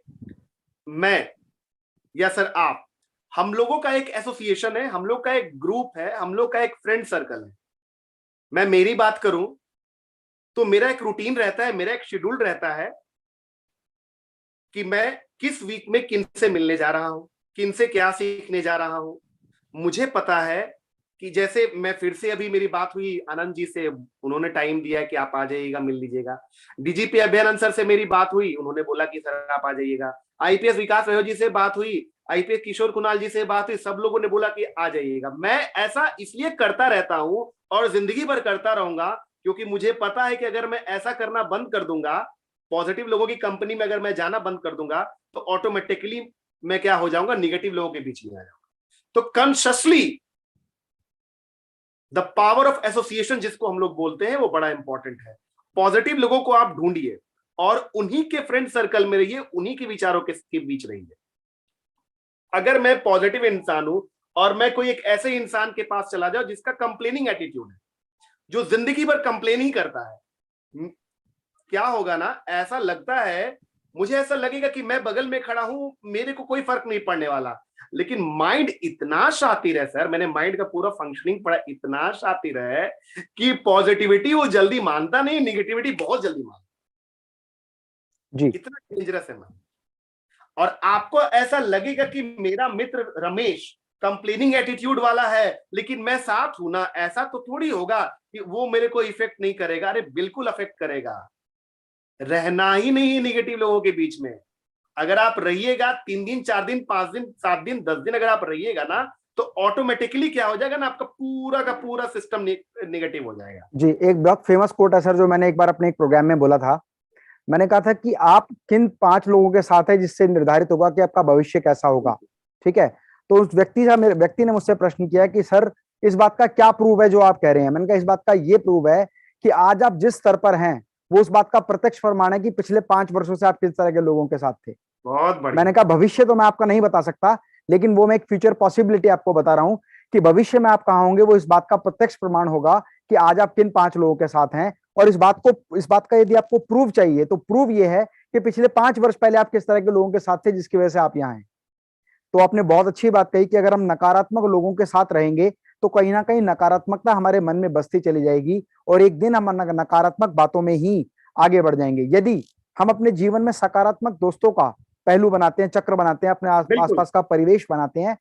मैं या सर आप, हम लोगों का एक एसोसिएशन है, हम लोग का एक ग्रुप है, हम लोग का एक फ्रेंड सर्कल है। मैं मेरी बात करूं तो मेरा एक रूटीन रहता है, मेरा एक शेड्यूल रहता है कि मैं किस वीक में किन से मिलने जा रहा हूं, किन से क्या सीखने जा रहा हूं। मुझे पता है कि जैसे मैं फिर से अभी मेरी बात हुई आनंद जी से, उन्होंने टाइम दिया कि आप आ जाइएगा, मिल लीजिएगा। डीजीपी अभयानंद सर से मेरी बात हुई, उन्होंने बोला कि सर आप आ जाइएगा। आईपीएस विकास रहो जी से बात हुई, आईपीएस किशोर कुणाल जी से बात हुई, सब लोगों ने बोला कि आ जाइएगा। मैं ऐसा इसलिए करता रहता हूं और जिंदगी भर करता रहूंगा, क्योंकि मुझे पता है कि अगर मैं ऐसा करना बंद कर दूंगा, पॉजिटिव लोगों की कंपनी में अगर मैं जाना बंद कर दूंगा, तो ऑटोमेटिकली मैं क्या हो जाऊंगा, निगेटिव लोगों के बीच में आ जाऊंगा। तो consciously the power of association जिसको हम लोग बोलते हैं वो बड़ा इंपॉर्टेंट है। पॉजिटिव लोगों को आप ढूंढिए और उन्हीं के फ्रेंड सर्कल में रहिए, उन्हीं के विचारों के बीच रहिए। अगर मैं पॉजिटिव इंसान हूं और मैं कोई एक ऐसे इंसान के पास चला जाऊं जिसका कंप्लेनिंग एटीट्यूड है, जो जिंदगी भर कंप्लेन ही करता है, क्या होगा ना, ऐसा लगता है, मुझे ऐसा लगेगा कि मैं बगल में खड़ा हूं, मेरे को कोई फर्क नहीं पड़ने वाला। लेकिन माइंड इतना शातिर है सर, मैंने माइंड का पूरा फंक्शनिंग पढ़ा, इतना शातिर है कि पॉजिटिविटी वो जल्दी मानता नहीं, निगेटिविटी बहुत जल्दी मानता। जी, इतना डेंजरस है माइंड। और आपको ऐसा लगेगा कि मेरा मित्र रमेश कंप्लेनिंग एटीट्यूड वाला है लेकिन मैं साथ हूं ना, ऐसा तो थोड़ी होगा कि वो मेरे को इफेक्ट नहीं करेगा। अरे बिल्कुल अफेक्ट करेगा। रहना ही नहीं है निगेटिव लोगों के बीच में। अगर आप रहिएगा 3 दिन 4 दिन 5 दिन 7 दिन 10 दिन अगर आप रहिएगा ना, तो ऑटोमेटिकली क्या हो जाएगा ना, आपका पूरा का पूरा सिस्टम निगेटिव हो जाएगा। जी, एक बहुत फेमस कोट है सर, जो मैंने एक बार अपने एक प्रोग्राम में बोला था। मैंने कहा था कि आप किन 5 लोगों के साथ है जिससे निर्धारित होगा कि आपका भविष्य कैसा होगा। ठीक है। तो उस व्यक्ति ने मुझसे प्रश्न किया कि सर, इस बात का क्या प्रूव है जो आप कह रहे हैं। मैंने कहा इस बात का ये प्रूव है कि आज आप जिस स्तर पर हैं वो उस बात का प्रत्यक्ष प्रमाण है कि पिछले 5 वर्षों से आप किस तरह के लोगों के साथ थे। बहुत बढ़िया। मैंने कहा भविष्य तो मैं आपका नहीं बता सकता, लेकिन वो मैं एक फ्यूचर पॉसिबिलिटी आपको बता रहा हूं कि भविष्य में आप कहाँ होंगे वो इस बात का प्रत्यक्ष प्रमाण होगा कि आज आप किन 5 लोगों के साथ हैं। और इस बात का यदि आपको प्रूव चाहिए तो प्रूव ये है कि पिछले 5 वर्ष पहले आप किस तरह के लोगों के साथ थे जिसकी वजह से आप यहाँ हैं। तो आपने बहुत अच्छी बात कही कि अगर हम नकारात्मक लोगों के साथ रहेंगे तो कहीं ना कहीं नकारात्मकता हमारे मन में बसती चली जाएगी और एक दिन हम नकारात्मक बातों में ही आगे बढ़ जाएंगे। यदि हम अपने जीवन में सकारात्मक दोस्तों का पहलू बनाते हैं, चक्र बनाते हैं, अपने आसपास का परिवेश बनाते हैं,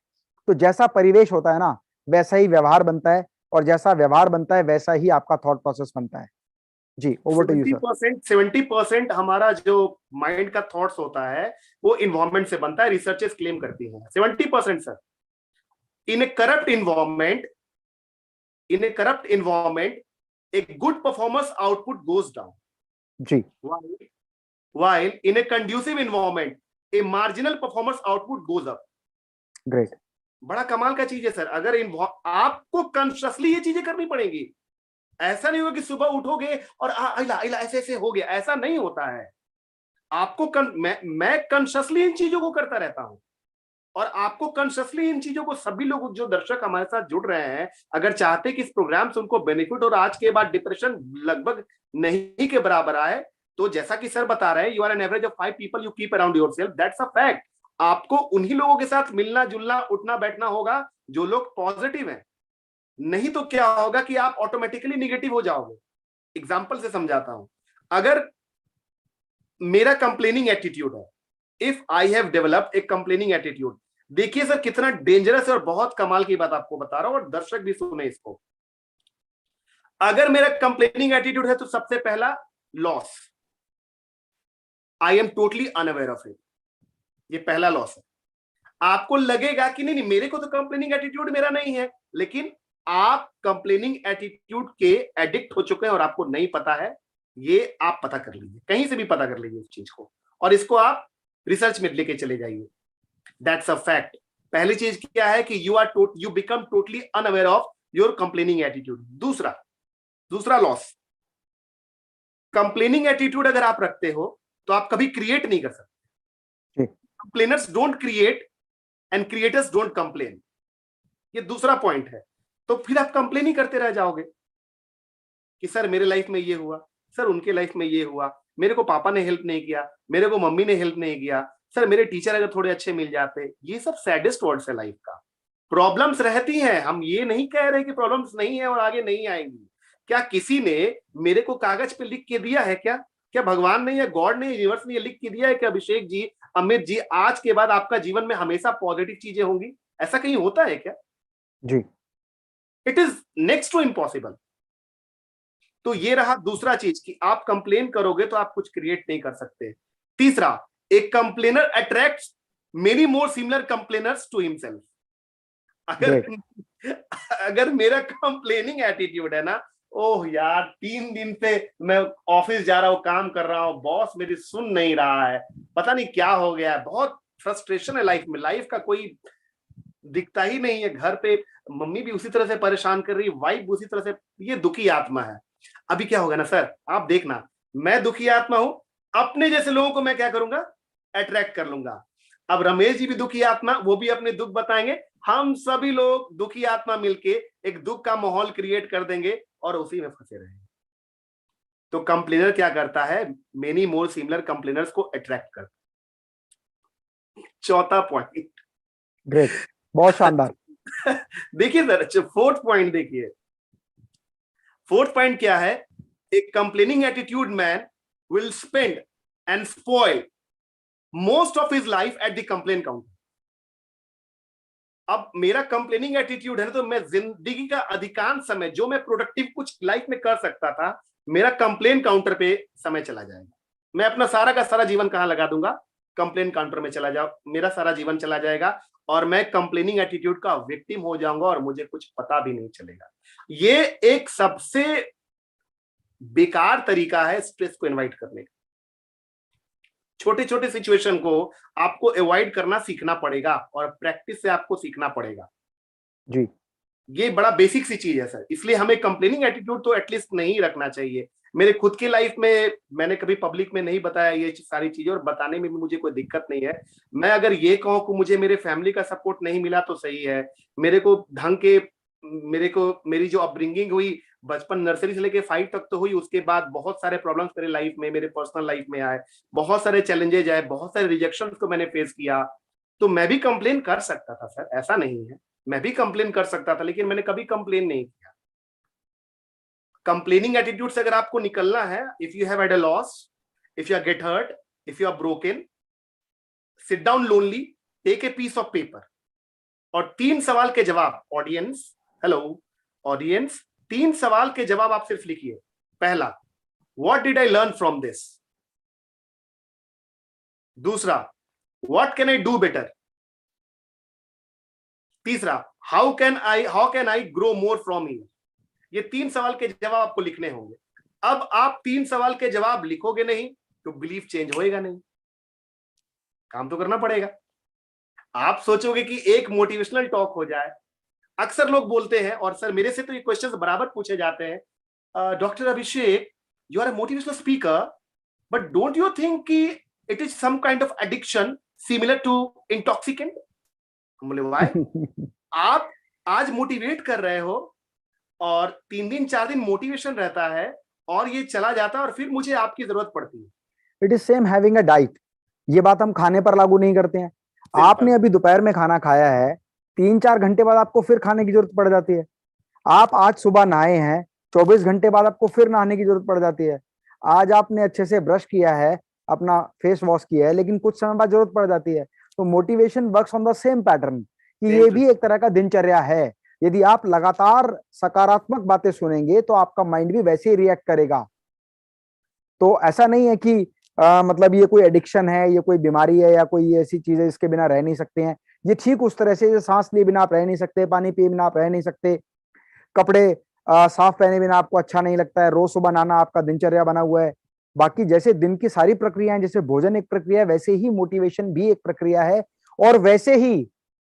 तो जैसा परिवेश होता है ना वैसा ही व्यवहार बनता है, और जैसा व्यवहार बनता है वैसा ही आपका थॉट प्रोसेस बनता है। जी, ओवर टू यू सर। 70% हमारा जो माइंड का थॉट्स होता है वो इन्वायरमेंट से बनता है। रिसर्चेस क्लेम करती हैं 70% sir. In a corrupt environment a good performance output goes down. जी, while in a conducive environment a marginal performance output goes up. Great. बड़ा कमाल का चीज है सर। अगर आपको कॉन्शियसली ये चीजें करनी पड़ेंगी। ऐसा नहीं होगा कि सुबह उठोगे और ऐसे ऐसे हो गया, ऐसा नहीं होता है। आपको मैं कॉन्शियसली इन चीजों को करता रहता हूं, और आपको कॉन्शियसली इन चीजों को सभी लोग जो दर्शक हमारे साथ जुड़ रहे हैं, अगर चाहते कि इस प्रोग्राम से उनको बेनिफिट और आज के बाद डिप्रेशन लगभग नहीं के बराबर आए, तो जैसा कि सर बता रहे हैं, you are an average of 5 people you keep around yourself, that's a fact. आपको उन्हीं लोगों के साथ मिलना जुलना उठना बैठना होगा जो लोग पॉजिटिव हैं। नहीं तो क्या होगा कि आप ऑटोमेटिकली निगेटिव हो जाओगे। एग्जाम्पल से समझाता हूं। अगर मेरा कंप्लेनिंग एटीट्यूड है, if I have developed A complaining attitude, देखिए सर कितना डेंजरस है और बहुत कमाल की बात आपको बता रहा हूं, और दर्शक भी सुने इसको। अगर मेरा कंप्लेनिंग एटीट्यूड है तो सबसे पहला loss, I am totally unaware of it. ये पहला लॉस है। आपको लगेगा कि नहीं मेरे को तो कंप्लेनिंग एटीट्यूड मेरा नहीं है, लेकिन आप कंप्लेनिंग एटीट्यूड के एडिक्ट हो चुके हैं और आपको नहीं पता है। ये आप पता कर लीजिए, कहीं से भी पता कर लीजिए इस चीज को, और इसको आप रिसर्च में लेके चले जाइए। That's a fact. पहली चीज क्या है कि you become totally unaware of your complaining attitude. दूसरा लॉस, कंप्लेनिंग एटीट्यूड अगर आप रखते हो तो आप कभी क्रिएट नहीं कर सकते। Complainers don't create and creators don't complain. ये दूसरा पॉइंट है। तो फिर आप कंप्लेन ही करते रह जाओगे कि सर मेरे लाइफ में ये हुआ, सर उनके लाइफ में ये हुआ, मेरे को पापा ने हेल्प नहीं किया, मेरे को मम्मी ने हेल्प नहीं किया, सर मेरे टीचर अगर थोड़े अच्छे मिल जाते। ये सब सैडेस्ट वर्ड्स है लाइफ का। प्रॉब्लम्स रहती हैं, हम ये नहीं कह रहे कि प्रॉब्लम्स नहीं है और आगे नहीं आएंगी। क्या किसी ने मेरे को कागज पे लिख के दिया है क्या? क्या भगवान ने या गॉड ने यूनिवर्स ने लिख के दिया है कि अभिषेक जी, अमित जी, आज के बाद आपका जीवन में हमेशा पॉजिटिव चीजें होंगी? ऐसा कहीं होता है क्या? जी, it is next to impossible. तो ये रहा दूसरा चीज कि आप कंप्लेन करोगे तो आप कुछ क्रिएट नहीं कर सकते। तीसरा, एक complainer attracts many more similar complainers to himself. अगर मेरा कंप्लेनिंग एटीट्यूड है ना, ओह यार 3 दिन से मैं ऑफिस जा रहा हूं, काम कर रहा हूं, बॉस मेरी सुन नहीं रहा है, पता नहीं क्या हो गया है, बहुत फ्रस्ट्रेशन है लाइफ में, लाइफ का कोई दिखता ही नहीं है, घर पे मम्मी भी उसी तरह से परेशान कर रही है, वाइफ उसी तरह से, ये दुखी आत्मा है। अभी क्या होगा ना सर, आप देखना, मैं दुखी आत्मा हूं, अपने जैसे लोगों को मैं क्या करूंगा, अट्रैक्ट कर लूंगा। अब रमेश जी भी दुखी आत्मा, वो भी अपने दुख बताएंगे, हम सभी लोग दुखी आत्मा मिलके एक दुख का माहौल क्रिएट कर देंगे और उसी में फंसे रहेंगे। तो कंप्लेनर क्या करता है, मेनी मोर सिमिलर कंप्लेनर्स को अट्रैक्ट करता है। चौथा पॉइंट, ग्रेट, बहुत शानदार। देखिए सर, फोर्थ पॉइंट देखिए। फोर्थ पॉइंट क्या है, एक complaining attitude man will spend and spoil most of his life at the complain counter. अब मेरा कंप्लेनिंग एटीट्यूड है ना, तो मैं जिंदगी का अधिकांश समय जो मैं प्रोडक्टिव कुछ लाइफ में कर सकता था, मेरा कंप्लेन काउंटर पे समय चला जाएगा। मैं अपना सारा का सारा जीवन कहां लगा दूंगा? कंप्लेन काउंटर में चला जाओ, मेरा सारा जीवन चला जाएगा और मैं कंप्लेनिंग एटीट्यूड का विक्टिम हो जाऊंगा और मुझे कुछ पता भी नहीं चलेगा। ये एक सबसे बेकार तरीका है स्ट्रेस को इनवाइट करने का। छोटे छोटे सिचुएशन को आपको अवॉइड करना सीखना पड़ेगा और प्रैक्टिस से आपको सीखना पड़ेगा जी। ये बड़ा बेसिक सी चीज है सर, इसलिए हमें कंप्लेनिंग एटीट्यूड तो एटलीस्ट नहीं रखना चाहिए। मेरे खुद की लाइफ में मैंने कभी पब्लिक में नहीं बताया ये सारी चीजें, और बताने में भी मुझे कोई दिक्कत नहीं है। मैं अगर ये कहूं कि मुझे मेरे फैमिली का सपोर्ट नहीं मिला तो सही है, मेरे को ढंग के मेरी जो अपब्रिंगिंग हुई बचपन नर्सरी से लेके 5 तक तो हुई, उसके बाद बहुत सारे प्रॉब्लम्स मेरे लाइफ में, मेरे पर्सनल लाइफ में आए, बहुत सारे चैलेंजेज आए, बहुत सारे रिजेक्शन को मैंने फेस किया, तो मैं भी कंप्लेन कर सकता था सर, ऐसा नहीं है, मैं भी कंप्लेन कर सकता था, लेकिन मैंने कभी कंप्लेन नहीं किया। कंप्लेनिंग एटीट्यूड से अगर आपको निकलना है, if you have had a loss, if you are get hurt, if you are broken, sit down lonely, take a piece of paper और 3 सवाल के जवाब, ऑडियंस, हेलो ऑडियंस, 3 सवाल के जवाब आप सिर्फ लिखिए। पहला, what did I learn from this? दूसरा, what can I do better? तीसरा, how can I grow more from here? ये 3 सवाल के जवाब आपको लिखने होंगे। अब आप 3 सवाल के जवाब लिखोगे नहीं तो बिलीफ चेंज होएगा नहीं, काम तो करना पड़ेगा। आप सोचोगे कि एक मोटिवेशनल टॉक हो जाए। अक्सर लोग बोलते हैं, और सर मेरे से तो ये क्वेश्चंस बराबर पूछे जाते हैं, doctor Abhishek, you are a motivational speaker, but don't you think कि it is some kind of addiction similar to intoxicant? बोले व्हाई? आप आज मोटिवेट कर रहे हो और 3 दिन 4 दिन मोटिवेशन रहता है और ये चला जाता है और फिर मुझे आपकी जरूरत पड़ती है। It is same having a diet. ये बात हम खाने पर लागू नहीं करते हैं। आपने अभी दोपहर में खाना खाया है, 3-4 घंटे बाद आपको फिर खाने की जरूरत पड़ जाती है। आप आज सुबह नहाए हैं, 24 घंटे बाद आपको फिर नहाने की जरूरत पड़ जाती है। आज आपने अच्छे से ब्रश किया है, अपना फेस वॉश किया है, लेकिन कुछ समय बाद जरूरत पड़ जाती है। तो motivation works on the same pattern, कि ये भी एक तरह का दिनचर्या है। यदि आप लगातार सकारात्मक बातें सुनेंगे तो आपका माइंड भी वैसे ही रिएक्ट करेगा। तो ऐसा नहीं है कि मतलब ये कोई एडिक्शन है, ये कोई बीमारी है, या कोई ऐसी चीज है इसके बिना रह नहीं सकते हैं। ये ठीक उस तरह से, सांस लिए बिना आप रह नहीं सकते, पानी पिए बिना आप रह नहीं सकते, कपड़े साफ पहने बिना आपको अच्छा नहीं लगता है, रोज सुबह नहाना आपका दिनचर्या बना हुआ है। बाकी जैसे दिन की सारी प्रक्रियाएं, जैसे भोजन एक प्रक्रिया है, वैसे ही मोटिवेशन भी एक प्रक्रिया है, और वैसे ही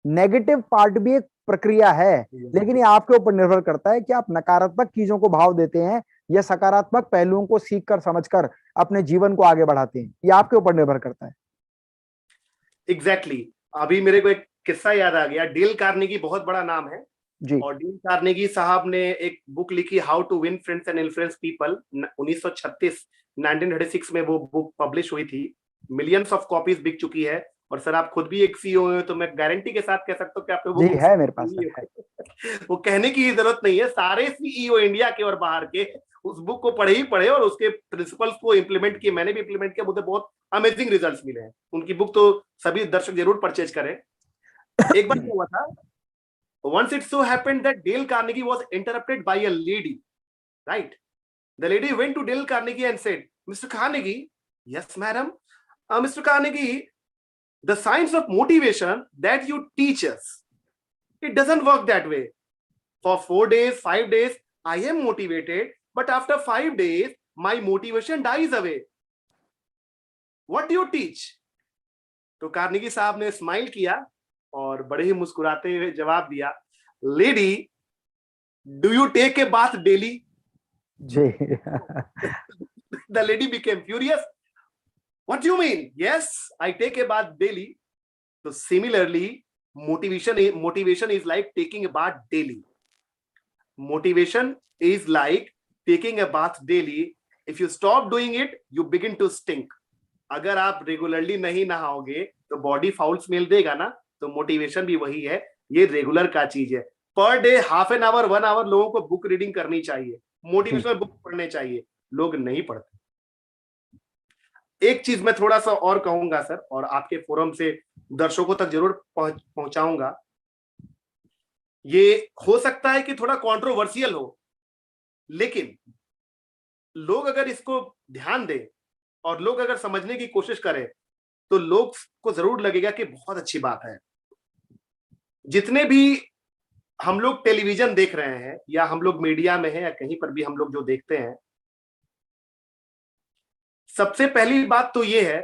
नेगेटिव पार्ट भी एक प्रक्रिया है। लेकिन ये आपके ऊपर निर्भर करता है कि आप नकारात्मक चीजों को भाव देते हैं या सकारात्मक पहलुओं को सीख कर समझकर अपने जीवन को आगे बढ़ाते हैं। ये आपके ऊपर निर्भर करता है। एग्जैक्टली। अभी मेरे को एक किस्सा याद आ गया। डेल कार्नेगी बहुत बड़ा नाम है जी। और डेल कार्नेगी साहब ने एक बुक लिखी, how to win friends and influence people. 1936 में वो बुक पब्लिश हुई थी। मिलियंस ऑफ कॉपीज बिक चुकी है। और सर आप खुद भी एक सीईओ हैं, तो मैं गारंटी के साथ कह सकता हूँ कि आपने वो जी बुक है मेरे पास है। वो कहने की जरूरत नहीं है, सारे सीईओ इंडिया के और बाहर के उस बुक को पढ़े ही पढ़े और उसके प्रिंसिपल्स को इंप्लीमेंट किए। मैंने भी इंप्लीमेंट किया, मुझे बहुत अमेजिंग रिजल्ट्स मिले हैं। उनकी बुक तो सभी दर्शक जरूर परचेज करें। एक बार क्या हुआ था, once it so happened that Dale Carnegie was interrupted by a lady, right? The lady went to Dale Carnegie and said, Mr. Carnegie, yes madam, Mr. Carnegie, the science of motivation that you teach us, it doesn't work that way. For 4 days, 5 days, I am motivated, but after 5 days, my motivation dies away. What do you teach? तो Carnegie साहब ने smile किया और बड़े ही मुस्कुराते हुए जवाब दिया, lady, do you take a bath daily? जी। The lady became furious. What do you mean? Yes, I take a bath daily. So similarly, motivation is like taking a bath daily. Motivation is like taking a bath daily. If you stop doing it, you begin to stink. अगर आप regularly नहीं नहाओगे तो body foul smell देगा ना। तो motivation भी वही है, ये रेगुलर का चीज है। Per day half an hour 1 our लोगों को बुक रीडिंग करनी चाहिए, मोटिवेशनल बुक पढ़ने चाहिए, लोग नहीं पढ़ते। एक चीज मैं थोड़ा सा और कहूंगा सर, और आपके फोरम से दर्शकों तक जरूर पहुंचाऊंगा। ये हो सकता है कि थोड़ा कंट्रोवर्शियल हो, लेकिन लोग अगर इसको ध्यान दें और लोग अगर समझने की कोशिश करें तो लोग को जरूर लगेगा कि बहुत अच्छी बात है। जितने भी हम लोग टेलीविजन देख रहे हैं या हम लोग मीडिया में हैं या कहीं पर भी हम लोग जो देखते हैं, सबसे पहली बात तो ये है,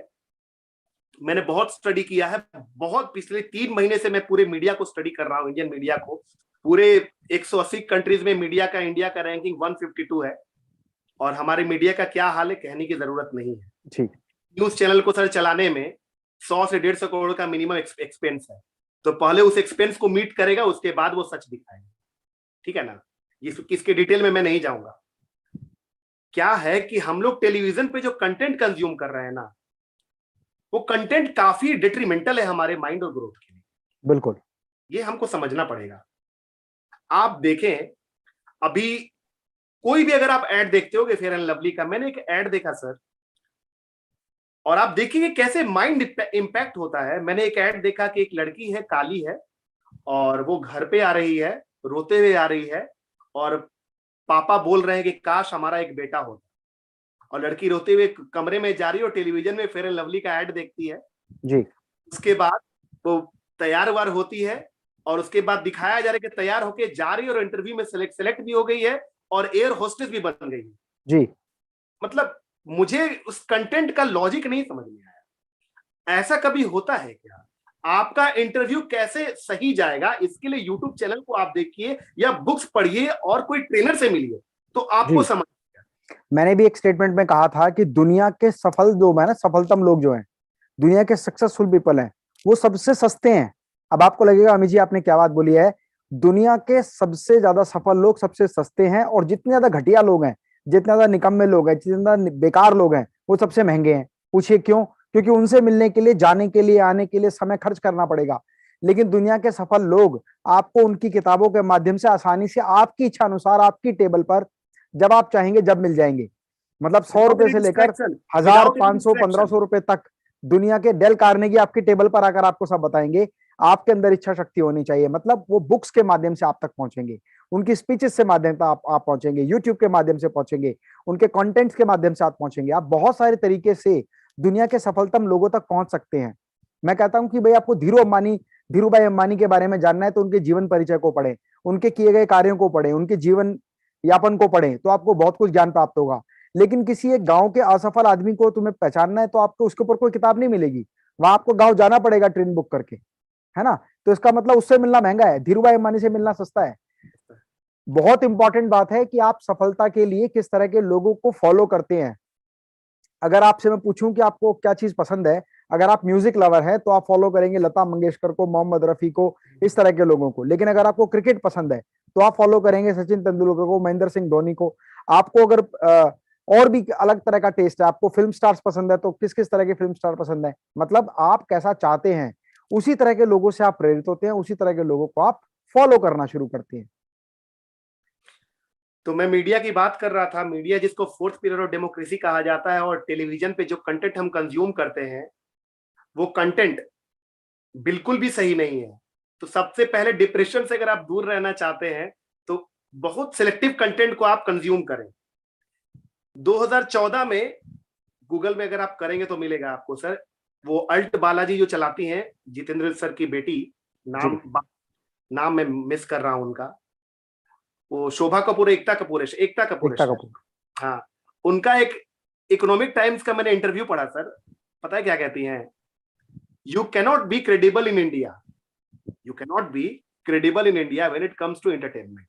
मैंने बहुत स्टडी किया है, बहुत पिछले 3 महीने से मैं पूरे मीडिया को स्टडी कर रहा हूं, इंडियन मीडिया को। पूरे 180 कंट्रीज में मीडिया का, इंडिया का रैंकिंग 152 है और हमारे मीडिया का क्या हाल है कहने की जरूरत नहीं है। ठीक। न्यूज चैनल को सर चलाने में 100 से 150 करोड़ का मिनिमम एक्सपेंस है, तो पहले उस एक्सपेंस को मीट करेगा, उसके बाद वो सच दिखाएगा। ठीक है ना, ये किसके डिटेल में मैं नहीं जाऊंगा। क्या है कि हम लोग टेलीविजन पे जो कंटेंट कंज्यूम कर रहे हैं ना, वो कंटेंट काफी डिट्रीमेंटल है हमारे माइंड और ग्रोथ के लिए। बिल्कुल। ये हमको समझना पड़ेगा। आप देखें, अभी कोई भी अगर आप ऐड देखते होगे फेयर एंड लवली का, मैंने एक ऐड देखा सर, और आप देखिए कैसे माइंड इंपैक्ट होता है। मैंने एक ऐड देखा कि एक लड़की है, काली है, और वो घर पे आ रही है, रोते हुए आ रही है, और पापा बोल रहे हैं कि काश हमारा एक बेटा होता, और लड़की रोते हुए कमरे में जा रही है और टेलीविजन में फेयर एंड लवली का ऐड देखती है जी। उसके बाद वो तैयार वार होती है, और उसके बाद दिखाया जा रहा है कि तैयार होके जा रही है और इंटरव्यू में सेलेक्ट भी हो गई है और एयर होस्टेस भी बन गई है। जी। मतलब मुझे उस कंटेंट का लॉजिक नहीं समझ में आया। ऐसा कभी होता है क्या? आपका इंटरव्यू कैसे सही जाएगा, इसके लिए यूट्यूब चैनल को आप देखिए या बुक्स पढ़िए और कोई ट्रेनर से मिलिए तो आपको जी। समझ। मैंने भी एक स्टेटमेंट में कहा था कि दुनिया के सफल जो है ना, सफलतम लोग जो हैं, दुनिया के सक्सेसफुल पीपल हैं, वो सबसे सस्ते हैं। अब आपको लगेगा अमित जी आपने क्या बात बोली है, दुनिया के सबसे ज्यादा सफल लोग सबसे सस्ते हैं, और जितने ज्यादा घटिया लोग हैं, जितने ज्यादा निकम्मे लोग हैं, जितने ज्यादा बेकार लोग हैं, वो सबसे महंगे हैं। पूछिए क्यों? क्योंकि उनसे मिलने के लिए, जाने के लिए, आने के लिए समय खर्च करना पड़ेगा। लेकिन दुनिया के सफल लोग आपको उनकी किताबों के माध्यम से आसानी से आपकी इच्छा अनुसार आपकी टेबल पर जब आप चाहेंगे जब मिल जाएंगे। मतलब 100 रुपए से लेकर 1000, 500, 1500 रुपए तक दुनिया के डेल कार्नेगी आपकी टेबल पर आकर आपको सब बताएंगे। आपके अंदर इच्छा शक्ति होनी चाहिए। मतलब वो बुक्स के माध्यम से आप तक पहुंचेंगे, उनकी स्पीचेस से माध्यम से आप पहुंचेंगे, यूट्यूब के माध्यम से पहुंचेंगे, उनके कंटेंट्स के माध्यम से आप पहुंचेंगे। आप बहुत सारे तरीके से दुनिया के सफलतम लोगों तक पहुंच सकते हैं। मैं कहता हूं कि भाई आपको धीरू भाई अंबानी के बारे में जानना है तो उनके जीवन परिचय को पढ़ें, उनके किए गए कार्यों को पढ़ें, उनके जीवन यापन को पढ़ें, तो आपको बहुत कुछ ज्ञान प्राप्त होगा। लेकिन किसी एक गांव के असफल आदमी को तुम्हें पहचानना है तो आपको उसके ऊपर कोई किताब नहीं मिलेगी, वहां आपको गांव जाना पड़ेगा ट्रेन बुक करके, है ना। तो इसका मतलब उससे मिलना महंगा है, धीरू भाई अंबानी से मिलना सस्ता है। बहुत इंपॉर्टेंट बात है कि आप सफलता के लिए किस तरह के लोगों को फॉलो करते हैं। अगर आपसे मैं पूछूं कि आपको क्या चीज पसंद है, अगर आप म्यूजिक लवर हैं तो आप फॉलो करेंगे लता मंगेशकर को, मोहम्मद रफी को, इस तरह के लोगों को। लेकिन अगर आपको क्रिकेट पसंद है तो आप फॉलो करेंगे सचिन तेंदुलकर को, महेंद्र सिंह धोनी को। आपको अगर और भी अलग तरह का टेस्ट है, आपको फिल्म स्टार्स पसंद है तो किस किस तरह के फिल्म स्टार पसंद है। मतलब आप कैसा चाहते हैं उसी तरह के लोगों से आप प्रेरित होते हैं, उसी तरह के लोगों को आप फॉलो करना शुरू करते हैं। तो मैं मीडिया की बात कर रहा था, मीडिया जिसको फोर्थ पिलर ऑफ डेमोक्रेसी कहा जाता है, और टेलीविजन पे जो कंटेंट हम कंज्यूम करते हैं वो कंटेंट बिल्कुल भी सही नहीं है। तो सबसे पहले डिप्रेशन से अगर आप दूर रहना चाहते हैं तो बहुत सिलेक्टिव कंटेंट को आप कंज्यूम करें। 2014 में गूगल में अगर आप करेंगे तो मिलेगा आपको सर, वो अल्ट बालाजी जो चलाती हैं, जितेंद्र सर की बेटी, नाम मैं मिस कर रहा हूं उनका, वो शोभा कपूर, एकता कपूर है, एकता कपूर है शायद। हाँ, उनका एक इकोनॉमिक टाइम्स का मैंने इंटरव्यू पढ़ा सर। पता है क्या कहती हैं? You cannot be credible in India, you cannot be credible in India when it comes to entertainment.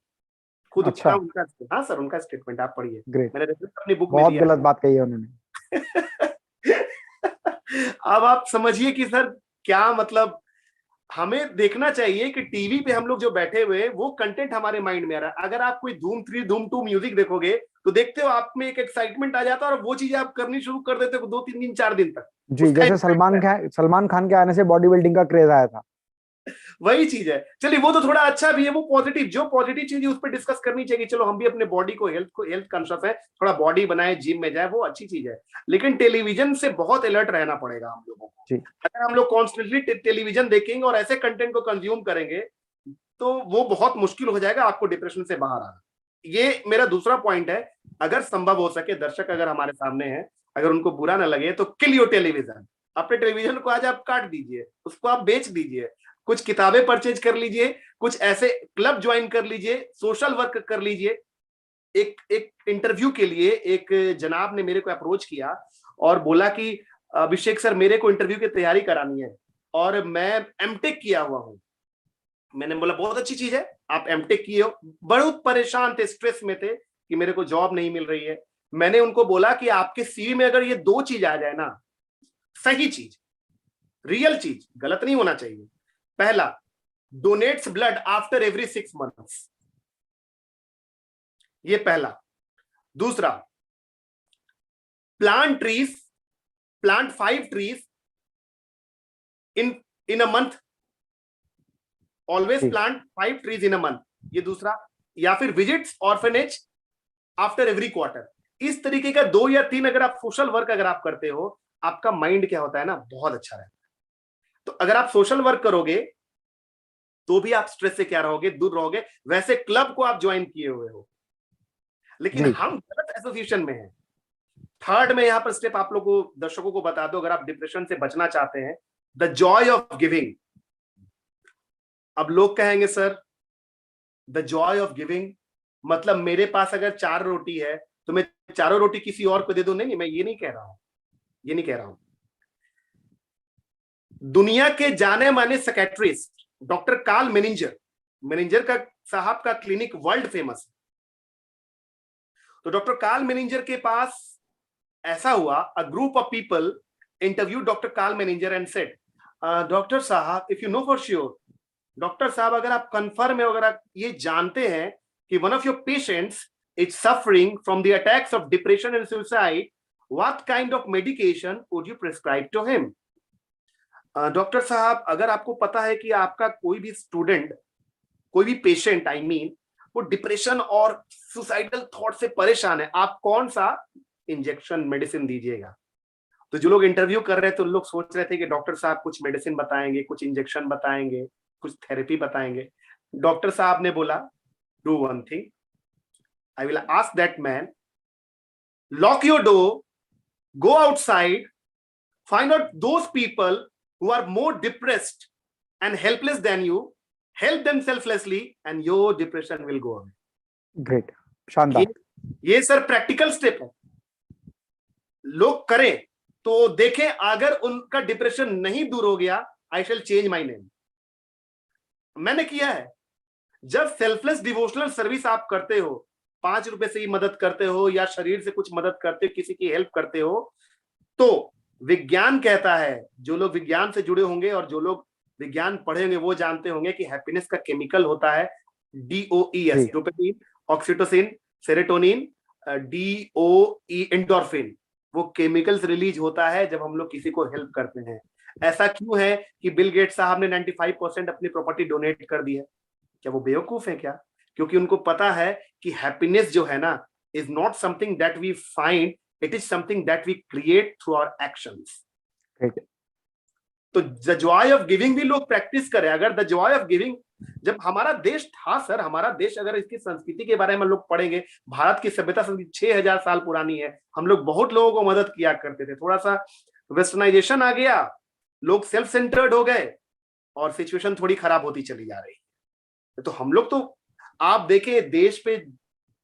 खुद अच्छा। उनका, हाँ सर, उनका स्टेटमेंट आप पढ़िए, ग्रेट। मैंने अपनी बुक में बहुत दिया। गलत बात कही है उन्होंने। अब आप समझिए कि सर क्या मतलब, हमें देखना चाहिए कि टीवी पे हम लोग जो बैठे हुए वो कंटेंट हमारे माइंड में आ रहा है। अगर आप कोई धूम 3, धूम 2 म्यूजिक देखोगे तो देखते हो आप में एक एक्साइटमेंट आ जाता है और वो चीजें आप करनी शुरू कर देते हो 2-3 दिन, 4 दिन तक। जी, उसका जैसे सलमान खान के आने से बॉडी बिल्डिंग का क्रेज आया था। वही चीज है। चलिए वो तो थोड़ा अच्छा भी है, वो पॉजिटिव, जो पॉजिटिव चीज है उस पर डिस्कस करनी चाहिए। चलो हम भी अपने बॉडी को हेल्थ कॉन्शियस है, थोड़ा बॉडी बनाए, जिम में जाए, वो अच्छी चीज है। लेकिन टेलीविजन से बहुत अलर्ट रहना पड़ेगा हम लोगों को। जी। अगर हम लोग कॉन्स्टेंटली टेलीविजन देखेंगे और ऐसे कंटेंट को कंज्यूम करेंगे तो वो बहुत मुश्किल हो जाएगा आपको डिप्रेशन से बाहर आना। ये मेरा दूसरा पॉइंट है। अगर संभव हो सके, दर्शक अगर हमारे सामने हैं, अगर उनको बुरा ना लगे, तो किल योर टेलीविजन। अपने टेलीविजन को आज आप काट दीजिए, उसको आप बेच दीजिए, कुछ किताबें परचेज कर लीजिए, कुछ ऐसे क्लब ज्वाइन कर लीजिए, सोशल वर्क कर लीजिए। एक इंटरव्यू के लिए एक जनाब ने मेरे को अप्रोच किया और बोला कि अभिषेक सर, मेरे को इंटरव्यू की तैयारी करानी है और मैं एमटेक किया हुआ हूं। मैंने बोला बहुत अच्छी चीज है, आप एमटेक किए हो। बहुत परेशान थे, स्ट्रेस में थे कि मेरे को जॉब नहीं मिल रही है। मैंने उनको बोला कि आपके सीवी में अगर ये 2 चीज आ जाए ना, सही चीज, रियल चीज, गलत नहीं होना चाहिए। पहला, donates blood after every 6 months, ये पहला। दूसरा, plant 5 trees in a month, always plant 5 trees in a month, ये दूसरा। या फिर visits orphanage after every quarter. इस तरीके का 2 या 3 अगर आप सोशल वर्क अगर आप करते हो, आपका माइंड क्या होता है ना, बहुत अच्छा रहता है। तो अगर आप सोशल वर्क करोगे तो भी आप स्ट्रेस से क्या रहोगे, दूर रहोगे। वैसे क्लब को आप ज्वाइन किए हुए हो, लेकिन हम गलत एसोसिएशन में हैं। थर्ड में यहां पर स्टेप आप लोगों को, दर्शकों को बता दो, अगर आप डिप्रेशन से बचना चाहते हैं, द जॉय ऑफ गिविंग। अब लोग कहेंगे sir, the Joy of giving मतलब मेरे पास अगर 4 रोटी है तो मैं चारों रोटी किसी और को दे दूं? नहीं, मैं ये नहीं कह रहा हूं, ये नहीं कह रहा हूं। दुनिया के जाने माने साइकियाट्रिस्ट डॉक्टर कार्ल मेनिंजर का साहब का क्लिनिक वर्ल्ड फेमस है। तो डॉक्टर कार्ल मेनिंजर के पास ऐसा हुआ, a group of people interview doctor Karl Menninger and said, doctor साहब, if you know for sure, doctor साहब अगर आप कंफर्म है, अगर आप ये जानते हैं कि one of your patients is suffering from the attacks of depression and suicide, what kind of medication would you prescribe to him? Doctor साहब, अगर आपको पता है कि आपका कोई भी स्टूडेंट, कोई भी पेशेंट आई मीन, वो डिप्रेशन और सुसाइडल थॉट से परेशान है, आप कौन सा इंजेक्शन मेडिसिन दीजिएगा? तो जो लोग इंटरव्यू कर रहे थे, उन लोग सोच रहे थे कि डॉक्टर साहब कुछ मेडिसिन बताएंगे, कुछ इंजेक्शन बताएंगे, कुछ थेरेपी बताएंगे। डॉक्टर साहब ने बोला, do one thing, I will ask that man, lock your door, go outside, find out those people who are more depressed and helpless than you, help them selflessly and your depression will go away. Great, शानदार। ये sir practical step है, लोग करें तो देखें। अगर उनका depression नहीं दूर हो गया, आई शैल चेंज माई नेम। मैंने किया है। जब सेल्फलेस डिवोशनल सर्विस आप करते हो, 5 रुपए से ही मदद करते हो या शरीर से कुछ मदद करते हो, किसी की हेल्प करते हो, तो विज्ञान कहता है, जो लोग विज्ञान से जुड़े होंगे और जो लोग विज्ञान पढ़े होंगे वो जानते होंगे कि हैप्पीनेस का केमिकल होता है DOES, dopamine, oxytocin, serotonin, DOE endorphin. वो केमिकल्स रिलीज होता है जब हम लोग किसी को हेल्प करते हैं। ऐसा क्यों है कि बिल गेट्स साहब ने 95% अपनी प्रॉपर्टी डोनेट कर दी है? क्या वो बेवकूफ है क्या? क्योंकि उनको पता है कि हैप्पीनेस जो है ना, is not something that we find, it is something that we create through our actions. तो द जॉय ऑफ गिविंग भी लोग प्रैक्टिस करें। अगर द जॉय ऑफ गिविंग, जब हमारा देश था सर, हमारा देश, अगर इसकी संस्कृति के बारे में लोग पढ़ेंगे, भारत की सभ्यता 6000 साल पुरानी है। हम लोग बहुत लोगों को मदद किया करते थे। थोड़ा सा वेस्टर्नाइजेशन आ गया, लोग सेल्फ सेंटर्ड हो गए और सिचुएशन थोड़ी खराब होती चली जा रही है। तो हम लोग, तो आप देखें, देश पे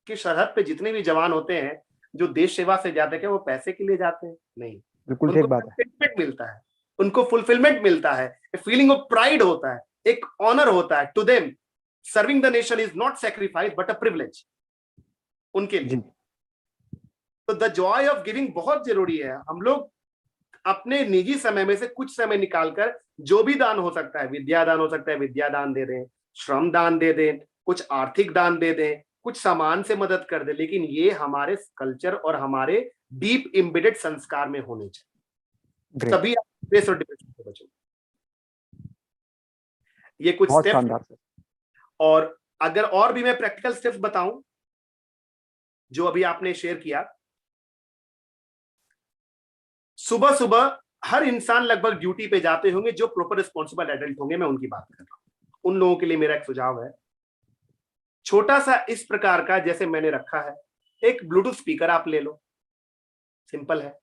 की सरहद पे जितने भी जवान होते हैं जो देश सेवा से जाते हैं, वो पैसे के लिए जाते हैं? नहीं, बिल्कुल ठीक बात है। मिलता है, उनको फुलफिलमेंट मिलता है, फीलिंग ऑफ प्राइड होता है, एक ऑनर होता है। To them serving the nation is not sacrifice but a privilege उनके लिए। तो द जॉय ऑफ गिविंग बहुत जरूरी है। हम लोग अपने निजी समय में से कुछ समय निकालकर जो भी दान हो सकता है, विद्या दान हो सकता है, विद्या दान दे दें, श्रम दान दे दें, कुछ आर्थिक दान दे दें, कुछ सामान से मदद कर दे, लेकिन ये हमारे कल्चर और हमारे डीप एम्बेडेड संस्कार में होने चाहिए, तभी आप स्ट्रेस और डिप्रेशन से बचोगे। ये कुछ स्टेप्स। और अगर और भी मैं प्रैक्टिकल स्टेप्स बताऊं जो अभी आपने शेयर किया, सुबह सुबह हर इंसान लगभग ड्यूटी पे जाते होंगे, जो प्रॉपर रिस्पॉन्सिबल एडल्ट होंगे, मैं उनकी बात कर रहा हूं। उन लोगों के लिए मेरा एक सुझाव है, छोटा सा इस प्रकार का जैसे मैंने रखा है, एक ब्लूटूथ स्पीकर आप ले लो, सिंपल है।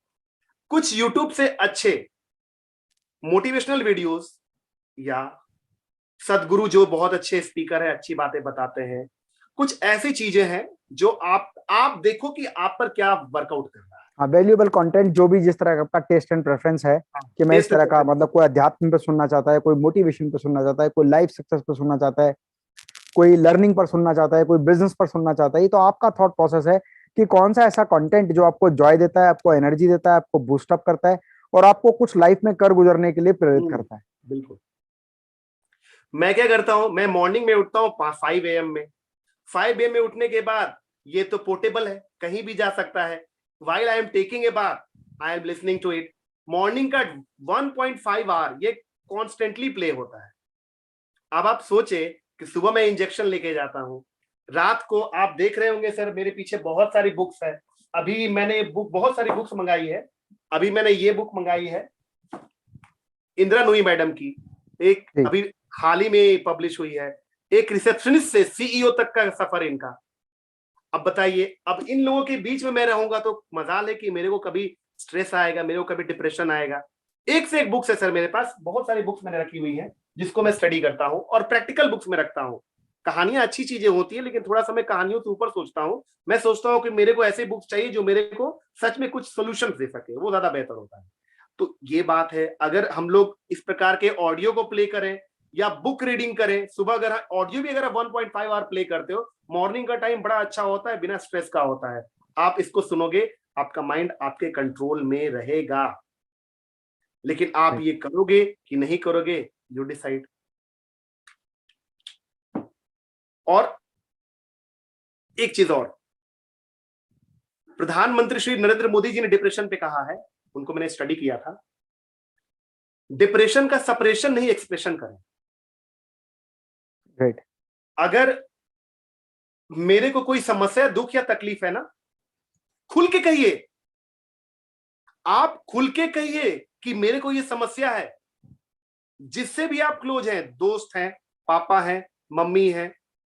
कुछ यूट्यूब से अच्छे मोटिवेशनल वीडियोस या सदगुरु जो बहुत अच्छे स्पीकर है, अच्छी बातें बताते हैं, कुछ ऐसी चीजें हैं जो आप देखो कि आप पर क्या वर्कआउट कर रहा है। हाँ, वैल्यूएबल कंटेंट जो भी जिस तरह का आपका टेस्ट एंड प्रेफरेंस है कि मैं इस टेस्ट तरह का मतलब कोई अध्यात्म पे सुनना चाहता है, कोई मोटिवेशन पे सुनना चाहता है, कोई लाइफ सक्सेस पे सुनना चाहता है, कोई लर्निंग पर सुनना चाहता है, कोई बिजनेस पर सुनना चाहता है, ये तो आपका थॉट प्रोसेस है कि कौन सा ऐसा कंटेंट जो आपको जॉय देता है, आपको एनर्जी देता है, आपको बूस्टअप करता है और आपको कुछ लाइफ में कर गुजरने के लिए प्रेरित करता है। बिल्कुल। मैं क्या करता हूं, मैं मॉर्निंग में उठता हूं 5 AM में। 5 AM में उठने के बाद ये तो पोर्टेबल है, कहीं भी जा सकता है। While I am taking a bath I am listening to it. Morning का 1.5 आवर ये कॉन्स्टेंटली प्ले होता है। अब आप सोचे कि सुबह मैं इंजेक्शन लेके जाता हूं, रात को आप देख रहे होंगे सर मेरे पीछे बहुत सारी बुक्स है। अभी मैंने बहुत सारी बुक्स मंगाई है। अभी मैंने ये बुक मंगाई है इंदिरा नूई मैडम की, एक अभी हाल ही में पब्लिश हुई है, एक रिसेप्शनिस्ट से सीईओ तक का सफर इनका। अब बताइए, अब इन लोगों के बीच में मैं रहूंगा तो मजाल है कि मेरे को कभी स्ट्रेस आएगा, मेरे को कभी डिप्रेशन आएगा। एक से एक बुक्स है सर मेरे पास, बहुत सारी बुक्स मैंने रखी हुई है जिसको मैं स्टडी करता हूं और प्रैक्टिकल बुक्स में रखता हूं। कहानियां अच्छी चीजें होती है लेकिन थोड़ा सा मैं कहानियों से ऊपर सोचता हूं। मैं सोचता हूं कि मेरे को ऐसी बुक्स चाहिए जो मेरे को सच में कुछ सोल्यूशन दे सके, वो ज्यादा बेहतर होता है। तो ये बात है, अगर हम लोग इस प्रकार के ऑडियो को प्ले करें या बुक रीडिंग करें, सुबह अगर ऑडियो भी अगर 1.5 आवर प्ले करते हो, मॉर्निंग का टाइम बड़ा अच्छा होता है, बिना स्ट्रेस का होता है। आप इसको सुनोगे, आपका माइंड आपके कंट्रोल में रहेगा। लेकिन आप ये करोगे कि नहीं करोगे, यू डिसाइड। और एक चीज और, प्रधानमंत्री श्री नरेंद्र मोदी जी ने डिप्रेशन पे कहा है, उनको मैंने स्टडी किया था, डिप्रेशन का सपरेशन नहीं एक्सप्रेशन करें। राइट। अगर मेरे को कोई समस्या, दुख या तकलीफ है ना, खुल के कहिए। आप खुल के कहिए कि मेरे को ये समस्या है। जिससे भी आप क्लोज हैं, दोस्त हैं, पापा हैं, मम्मी हैं,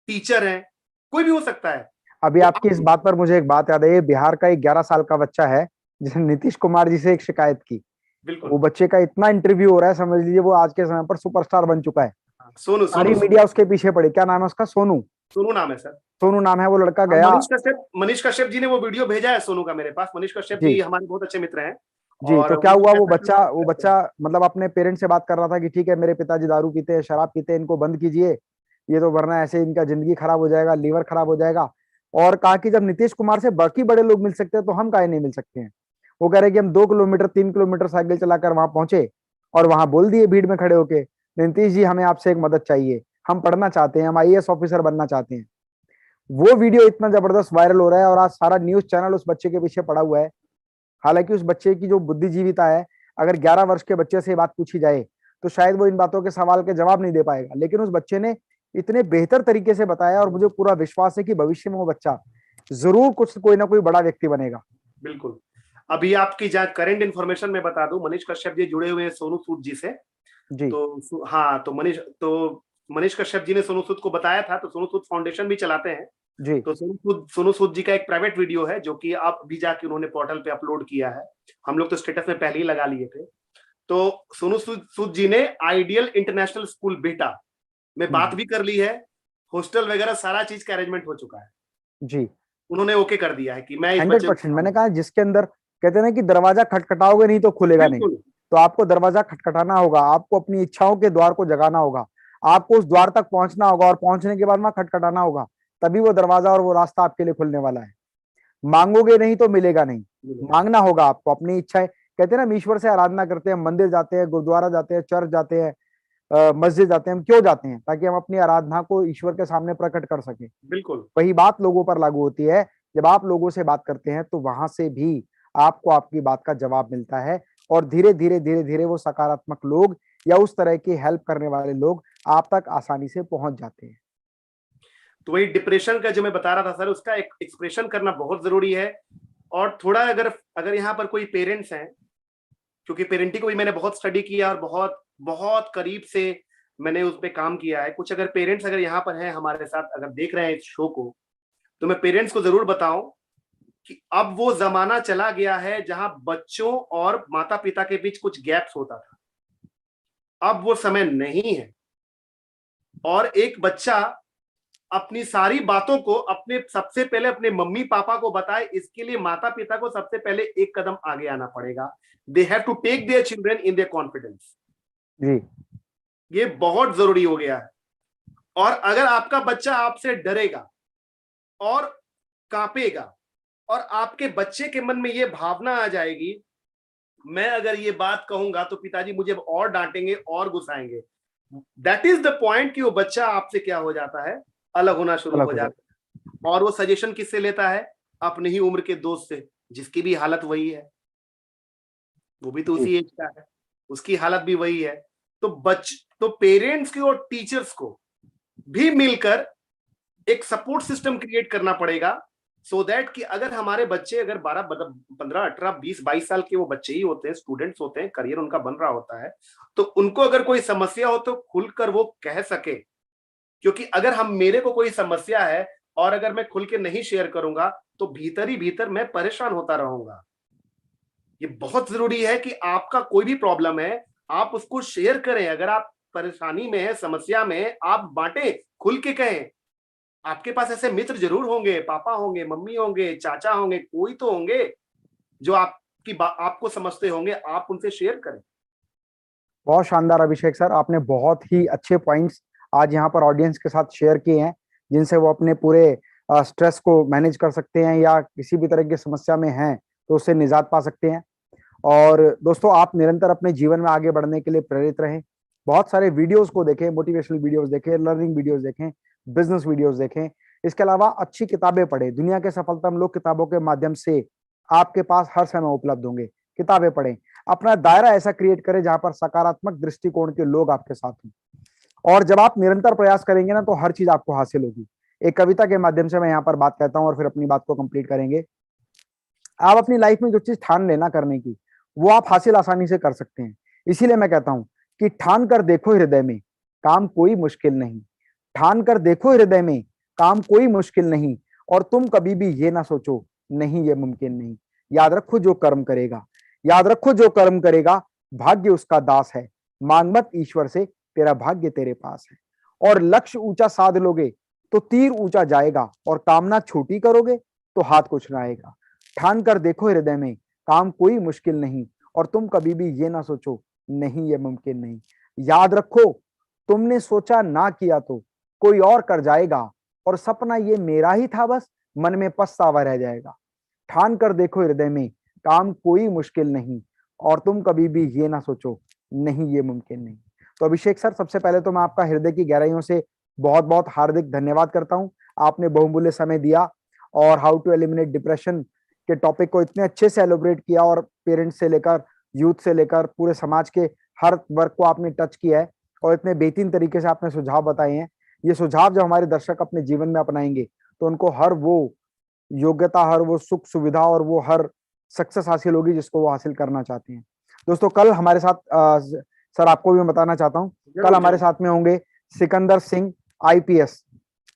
टीचर हैं, कोई भी हो सकता है। अभी तो आपकी इस बात पर मुझे एक बात याद है, बिहार का एक 11 साल का बच्चा है जिसने नीतीश कुमार जी से एक शिकायत की। बिल्कुल, वो बच्चे का इतना इंटरव्यू हो रहा है, समझ लीजिए वो आज के समय पर सुपरस्टार बन चुका है। सोनू सारी सोनू मीडिया उसके पीछे पड़ी। क्या नाम है उसका? सोनू। सोनू नाम है सर। सोनू नाम है। वो लड़का हाँ, गया। मनीष कश्यप जी ने वो वीडियो भेजा है सोनू का मेरे पास। मनीष कश्यप जी जी हमारे बहुत अच्छे मित्र हैं। जी। और तो क्या हुआ, वो बच्चा करते हैं। मतलब अपने पेरेंट्स से बात कर रहा था कि ठीक है मेरे पिताजी दारू पीते हैं, शराब पीते हैं, इनको बंद कीजिए, ये तो वरना ऐसे इनका जिंदगी खराब हो जाएगा, लीवर खराब हो जाएगा। और कहा कि जब नीतीश कुमार से बाकी बड़े लोग मिल सकते हैं तो हम काहे नहीं मिल सकते हैं। वो कह रहे कि हम 2 किलोमीटर 3 किलोमीटर साइकिल चलाकर वहां पहुंचे और वहां बोल दिए भीड़ में खड़े होके, नीतीश जी हमें आपसे एक मदद चाहिए, हम पढ़ना चाहते हैं, हम आईएएस ऑफिसर बनना चाहते हैं। वो वीडियो इतना जबरदस्त वायरल हो रहा है और आज सारा न्यूज चैनल उस बच्चे के पीछे पड़ा हुआ है। हालांकि उस बच्चे की जो बुद्धिजीविता है, अगर 11 वर्ष के बच्चे से बात पूछी जाए तो शायद वो इन बातों के सवाल के जवाब नहीं दे पाएगा, लेकिन उस बच्चे ने इतने बेहतर तरीके से बताया और मुझे पूरा विश्वास है कि भविष्य में वो बच्चा जरूर कुछ कोई ना कोई बड़ा व्यक्ति बनेगा। बिल्कुल। अभी आपकी जहाँ करंट इन्फॉर्मेशन में बता दूं, मनीष कश्यप जी जुड़े हुए हैं सोनू सूद जी से। जी हाँ, तो मनीष कश्यप जी ने सोनू सूद को बताया था, तो सोनू सूद फाउंडेशन भी चलाते हैं। जी। तो सोनू सूद जी का एक प्राइवेट वीडियो है जो कि आप भी जाके उन्होंने पोर्टल पे अपलोड किया है। हम लोग तो स्टेटस में पहले ही लगा लिए थे। तो सोनू सूद जी ने आइडियल इंटरनेशनल स्कूल बेटा में बात भी कर ली है। हॉस्टल वगैरह सारा चीज का अरेंजमेंट हो चुका है। जी। उन्होंने ओके कर दिया है कि मैं इस बच्चे 100%। मैंने कहा जिसके अंदर कहते हैं ना कि दरवाजा खटखटाओगे नहीं तो खुलेगा नहीं। बिल्कुल तो आपको दरवाजा खटखटाना होगा, आपको अपनी इच्छाओं के द्वार को जगाना होगा, आपको उस द्वार तक पहुंचना होगा और पहुंचने के बाद वहां खटखटाना होगा, तभी वो दरवाजा और वो रास्ता आपके लिए खुलने वाला है। मांगोगे नहीं तो मिलेगा नहीं। मांगना होगा आपको अपनी इच्छाएं। कहते हैं ना, हम ईश्वर से आराधना करते हैं, मंदिर जाते हैं, गुरुद्वारा जाते हैं, चर्च जाते हैं, मस्जिद जाते हैं। हम क्यों जाते हैं? ताकि हम अपनी आराधना को ईश्वर के सामने प्रकट कर सके। बिल्कुल। वही बात लोगों पर लागू होती है। जब आप लोगों से बात करते हैं तो वहां से भी आपको आपकी बात का जवाब मिलता है और धीरे धीरे धीरे धीरे वो सकारात्मक लोग या उस तरह की हेल्प करने वाले लोग आप तक आसानी से पहुंच जाते हैं। तो वही डिप्रेशन का जो मैं बता रहा था सर, उसका एक एक्सप्रेशन करना बहुत जरूरी है। और थोड़ा अगर यहाँ पर कोई पेरेंट्स हैं, क्योंकि पेरेंटिंग को भी मैंने बहुत स्टडी किया और बहुत बहुत करीब से मैंने उस पे काम किया है। कुछ अगर पेरेंट्स अगर यहाँ पर हैं हमारे साथ, अगर देख रहे हैं इस शो को, तो मैं पेरेंट्स को जरूर बताऊं कि अब वो जमाना चला गया है जहां बच्चों और माता पिता के बीच कुछ गैप्स होता था। अब वो समय नहीं है। और एक बच्चा अपनी सारी बातों को अपने सबसे पहले अपने मम्मी पापा को बताए, इसके लिए माता पिता को सबसे पहले एक कदम आगे आना पड़ेगा। They have to take their children in their confidence. जी, ये बहुत जरूरी हो गया है। और अगर आपका बच्चा आपसे डरेगा और कांपेगा और आपके बच्चे के मन में ये भावना आ जाएगी, मैं अगर ये बात कहूंगा तो पिताजी मुझे और डांटेंगे और गुस्साएंगे, दैट इज द पॉइंट कि वो बच्चा आपसे क्या हो जाता है, अलग होना शुरू अलग हो हो जाता जाए। है। और वो सजेशन किससे लेता है? अपनी ही उम्र के दोस्त से, जिसकी भी हालत वही है, वो भी तो जी, उसी एज का है, उसकी हालत भी वही है। तो पेरेंट्स की और टीचर्स को भी मिलकर एक सपोर्ट सिस्टम क्रिएट करना पड़ेगा, सो दैट कि अगर हमारे बच्चे अगर 12 15 18 20 22 साल के वो बच्चे ही होते हैं, स्टूडेंट्स होते हैं, करियर उनका बन रहा होता है, तो उनको अगर कोई समस्या हो तो खुलकर वो कह सके। क्योंकि अगर हम मेरे को कोई समस्या है और अगर मैं खुल के नहीं शेयर करूंगा तो भीतर ही भीतर मैं परेशान होता रहूंगा। ये बहुत जरूरी है कि आपका कोई भी प्रॉब्लम है, आप उसको शेयर करें। अगर आप परेशानी में है, समस्या में है, आप बांटें, खुल के कहें। आपके पास ऐसे मित्र जरूर होंगे, पापा होंगे, मम्मी होंगे, चाचा होंगे, कोई तो होंगे जो आपको समझते होंगे, आप उनसे शेयर करें। बहुत शानदार अभिषेक सर, आपने बहुत ही अच्छे पॉइंट्स आज यहाँ पर ऑडियंस के साथ शेयर किए हैं, जिनसे वो अपने पूरे स्ट्रेस को मैनेज कर सकते हैं या किसी भी तरह की समस्या में हैं तो उससे निजात पा सकते हैं। और दोस्तों, आप निरंतर अपने जीवन में आगे बढ़ने के लिए प्रेरित रहें। बहुत सारे वीडियोस को देखें, मोटिवेशनल वीडियोस देखें, लर्निंग वीडियोस देखें, बिजनेस वीडियोस देखें। इसके अलावा अच्छी किताबें पढ़ें। दुनिया के सफलतम लोग किताबों के माध्यम से आपके पास हर समय उपलब्ध होंगे। किताबें पढ़ें। अपना दायरा ऐसा क्रिएट करें जहां पर सकारात्मक दृष्टिकोण के लोग आपके साथ हों। और जब आप निरंतर प्रयास करेंगे ना, तो हर चीज आपको हासिल होगी। एक कविता के माध्यम से मैं यहाँ पर बात कहता हूँ और फिर अपनी बात को कंप्लीट करेंगे। आप अपनी लाइफ में जो चीज ठान लेना करने की, वो आप हासिल आसानी से कर सकते हैं। इसीलिए मैं कहता हूं कि ठान कर देखो हृदय में, काम कोई मुश्किल नहीं। ठान कर देखो हृदय में, काम कोई मुश्किल नहीं। और तुम कभी भी ये ना सोचो, नहीं ये मुमकिन नहीं। याद रखो जो कर्म करेगा, याद रखो जो कर्म करेगा, भाग्य उसका दास है। मांग मत ईश्वर से, तेरा भाग्य तेरे पास है। और लक्ष्य ऊंचा साध लोगे तो तीर ऊंचा जाएगा, और कामना छोटी करोगे तो हाथ कुछ ना आएगा। ठान कर देखो हृदय में, काम कोई मुश्किल नहीं। और तुम कभी भी ये ना सोचो, नहीं ये मुमकिन नहीं। याद रखो, तुमने सोचा ना किया तो कोई और कर जाएगा, और सपना ये मेरा ही था बस, मन में पछतावा रह जाएगा। ठान कर देखो हृदय में, काम कोई मुश्किल नहीं। और तुम कभी भी ये ना सोचो, नहीं ये मुमकिन नहीं। तो अभिषेक सर, सबसे पहले तो मैं आपका हृदय की गहराइयों से बहुत बहुत हार्दिक धन्यवाद करता हूं। आपने बहुमूल्य समय दिया और हाउ टू एलिमिनेट डिप्रेशन के टॉपिक को इतने अच्छे से एलोबरेट किया, और पेरेंट्स से लेकर यूथ से लेकर पूरे समाज के हर वर्ग को आपने टच किया है, और इतने बेहतरीन तरीके से आपने सुझाव बताए हैं। ये सुझाव जब हमारे दर्शक अपने जीवन में अपनाएंगे तो उनको हर वो योग्यता, हर वो सुख सुविधा और वो हर सक्सेस हासिल होगी जिसको वो हासिल करना चाहते हैं। दोस्तों, कल हमारे साथ सर, आपको भी मैं बताना चाहता हूँ, कल जरूर हमारे जरूर। साथ में होंगे Sikandar Singh, IPS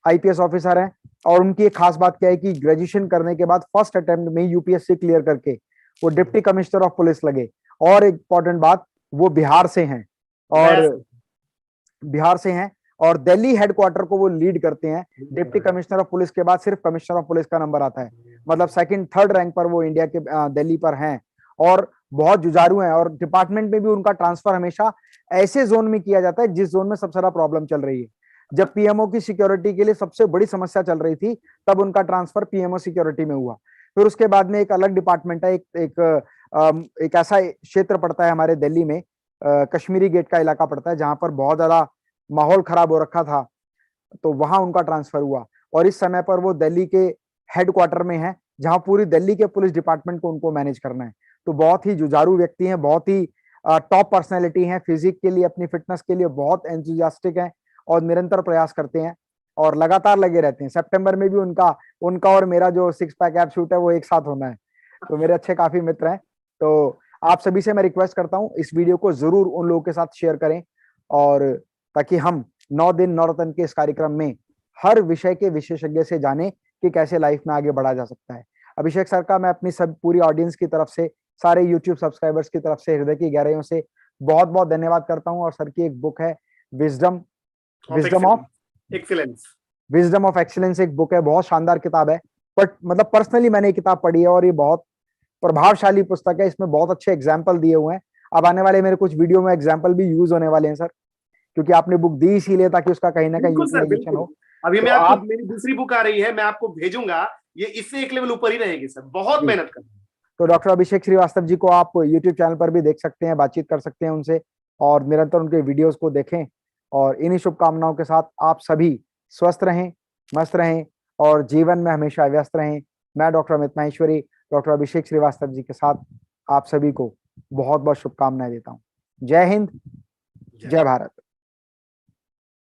IPS officer हैं। और उनकी एक खास बात क्या है कि ग्रेजुएशन करने के बाद फर्स्ट अटेम्प्ट में यूपीएससी क्लियर करके वो डिप्टी कमिश्नर ऑफ पुलिस लगे। और एक इंपॉर्टेंट बात, वो बिहार से हैं, और गया बिहार से हैं और दिल्ली हेडक्वार्टर को वो लीड करते हैं। डिप्टी कमिश्नर ऑफ पुलिस के बाद सिर्फ कमिश्नर ऑफ पुलिस का नंबर आता है, मतलब सेकंड थर्ड रैंक पर वो इंडिया के दिल्ली पर हैं। और बहुत जुझारू हैं, और डिपार्टमेंट में भी उनका ट्रांसफर हमेशा ऐसे जोन में किया जाता है जिस जोन में सबसे ज्यादा प्रॉब्लम चल रही है। जब पीएमओ की सिक्योरिटी के लिए सबसे बड़ी समस्या चल रही थी, तब उनका ट्रांसफर पीएमओ सिक्योरिटी में हुआ। फिर उसके बाद में एक अलग डिपार्टमेंट है, एक ऐसा क्षेत्र पड़ता है हमारे दिल्ली में, कश्मीरी गेट का इलाका पड़ता है, जहां पर बहुत ज्यादा माहौल खराब हो रखा था, तो वहां उनका ट्रांसफर हुआ। और इस समय पर वो दिल्ली के हेडक्वार्टर में है, जहां पूरी दिल्ली के पुलिस डिपार्टमेंट को उनको मैनेज करना है। तो बहुत ही जुझारू व्यक्ति हैं, बहुत ही टॉप पर्सनैलिटी हैं, फिजिक के लिए, अपनी फिटनेस के लिए बहुत एंथुजियास्टिक हैं, और निरंतर प्रयास करते हैं और लगातार लगे रहते हैं। सितंबर में भी उनका उनका और मेरा जो 6 पैक ऐप शूट है वो एक साथ होना है। तो मेरे अच्छे काफी मित्र हैं। तो आप सभी से मैं रिक्वेस्ट करता हूं, इस वीडियो को जरूर उन लोगों के साथ शेयर करें, और ताकि हम 9 दिन 9 रत्न के इस कार्यक्रम में हर विषय के विशेषज्ञ से जाने कि कैसे लाइफ में आगे बढ़ा जा सकता है। अभिषेक सर का मैं अपनी सब पूरी ऑडियंस की तरफ से, सारे यूट्यूब सब्सक्राइबर्स की तरफ से हृदय की गहराइयों से बहुत बहुत धन्यवाद करता हूं। और सर की एक बुक है विजडम ऑफ एक्सीलेंस, एक बुक है, बहुत शानदार किताब है। बट मतलब पर्सनली मैंने ये किताब पढ़ी है और ये बहुत प्रभावशाली पुस्तक है। इसमें बहुत अच्छे एग्जाम्पल दिए हुए हैं। अब आने वाले मेरे कुछ वीडियो में एग्जाम्पल भी यूज होने वाले हैं सर, क्योंकि आपने बुक दी इसीलिए ताकि उसका कहीं ना कहीं यूटिलाइजेशन हो। अभी मैं आपको, मेरी दूसरी बुक आ रही है, मैं आपको भेजूंगा, ये इससे एक लेवल ऊपर ही रहेगी सर, बहुत मेहनत कर। तो डॉक्टर अभिषेक श्रीवास्तव जी को आप यूट्यूब चैनल पर भी देख सकते हैं, बातचीत कर सकते हैं उनसे और निरंतर उनके वीडियोस को देखें। और इन्हीं शुभकामनाओं के साथ आप सभी स्वस्थ रहें, मस्त रहें और जीवन में हमेशा व्यस्त रहें। मैं डॉक्टर अमित माहेश्वरी, डॉक्टर अभिषेक श्रीवास्तव जी के साथ आप सभी को बहुत बहुत शुभकामनाएं देता हूं। जय हिंद, जय भारत।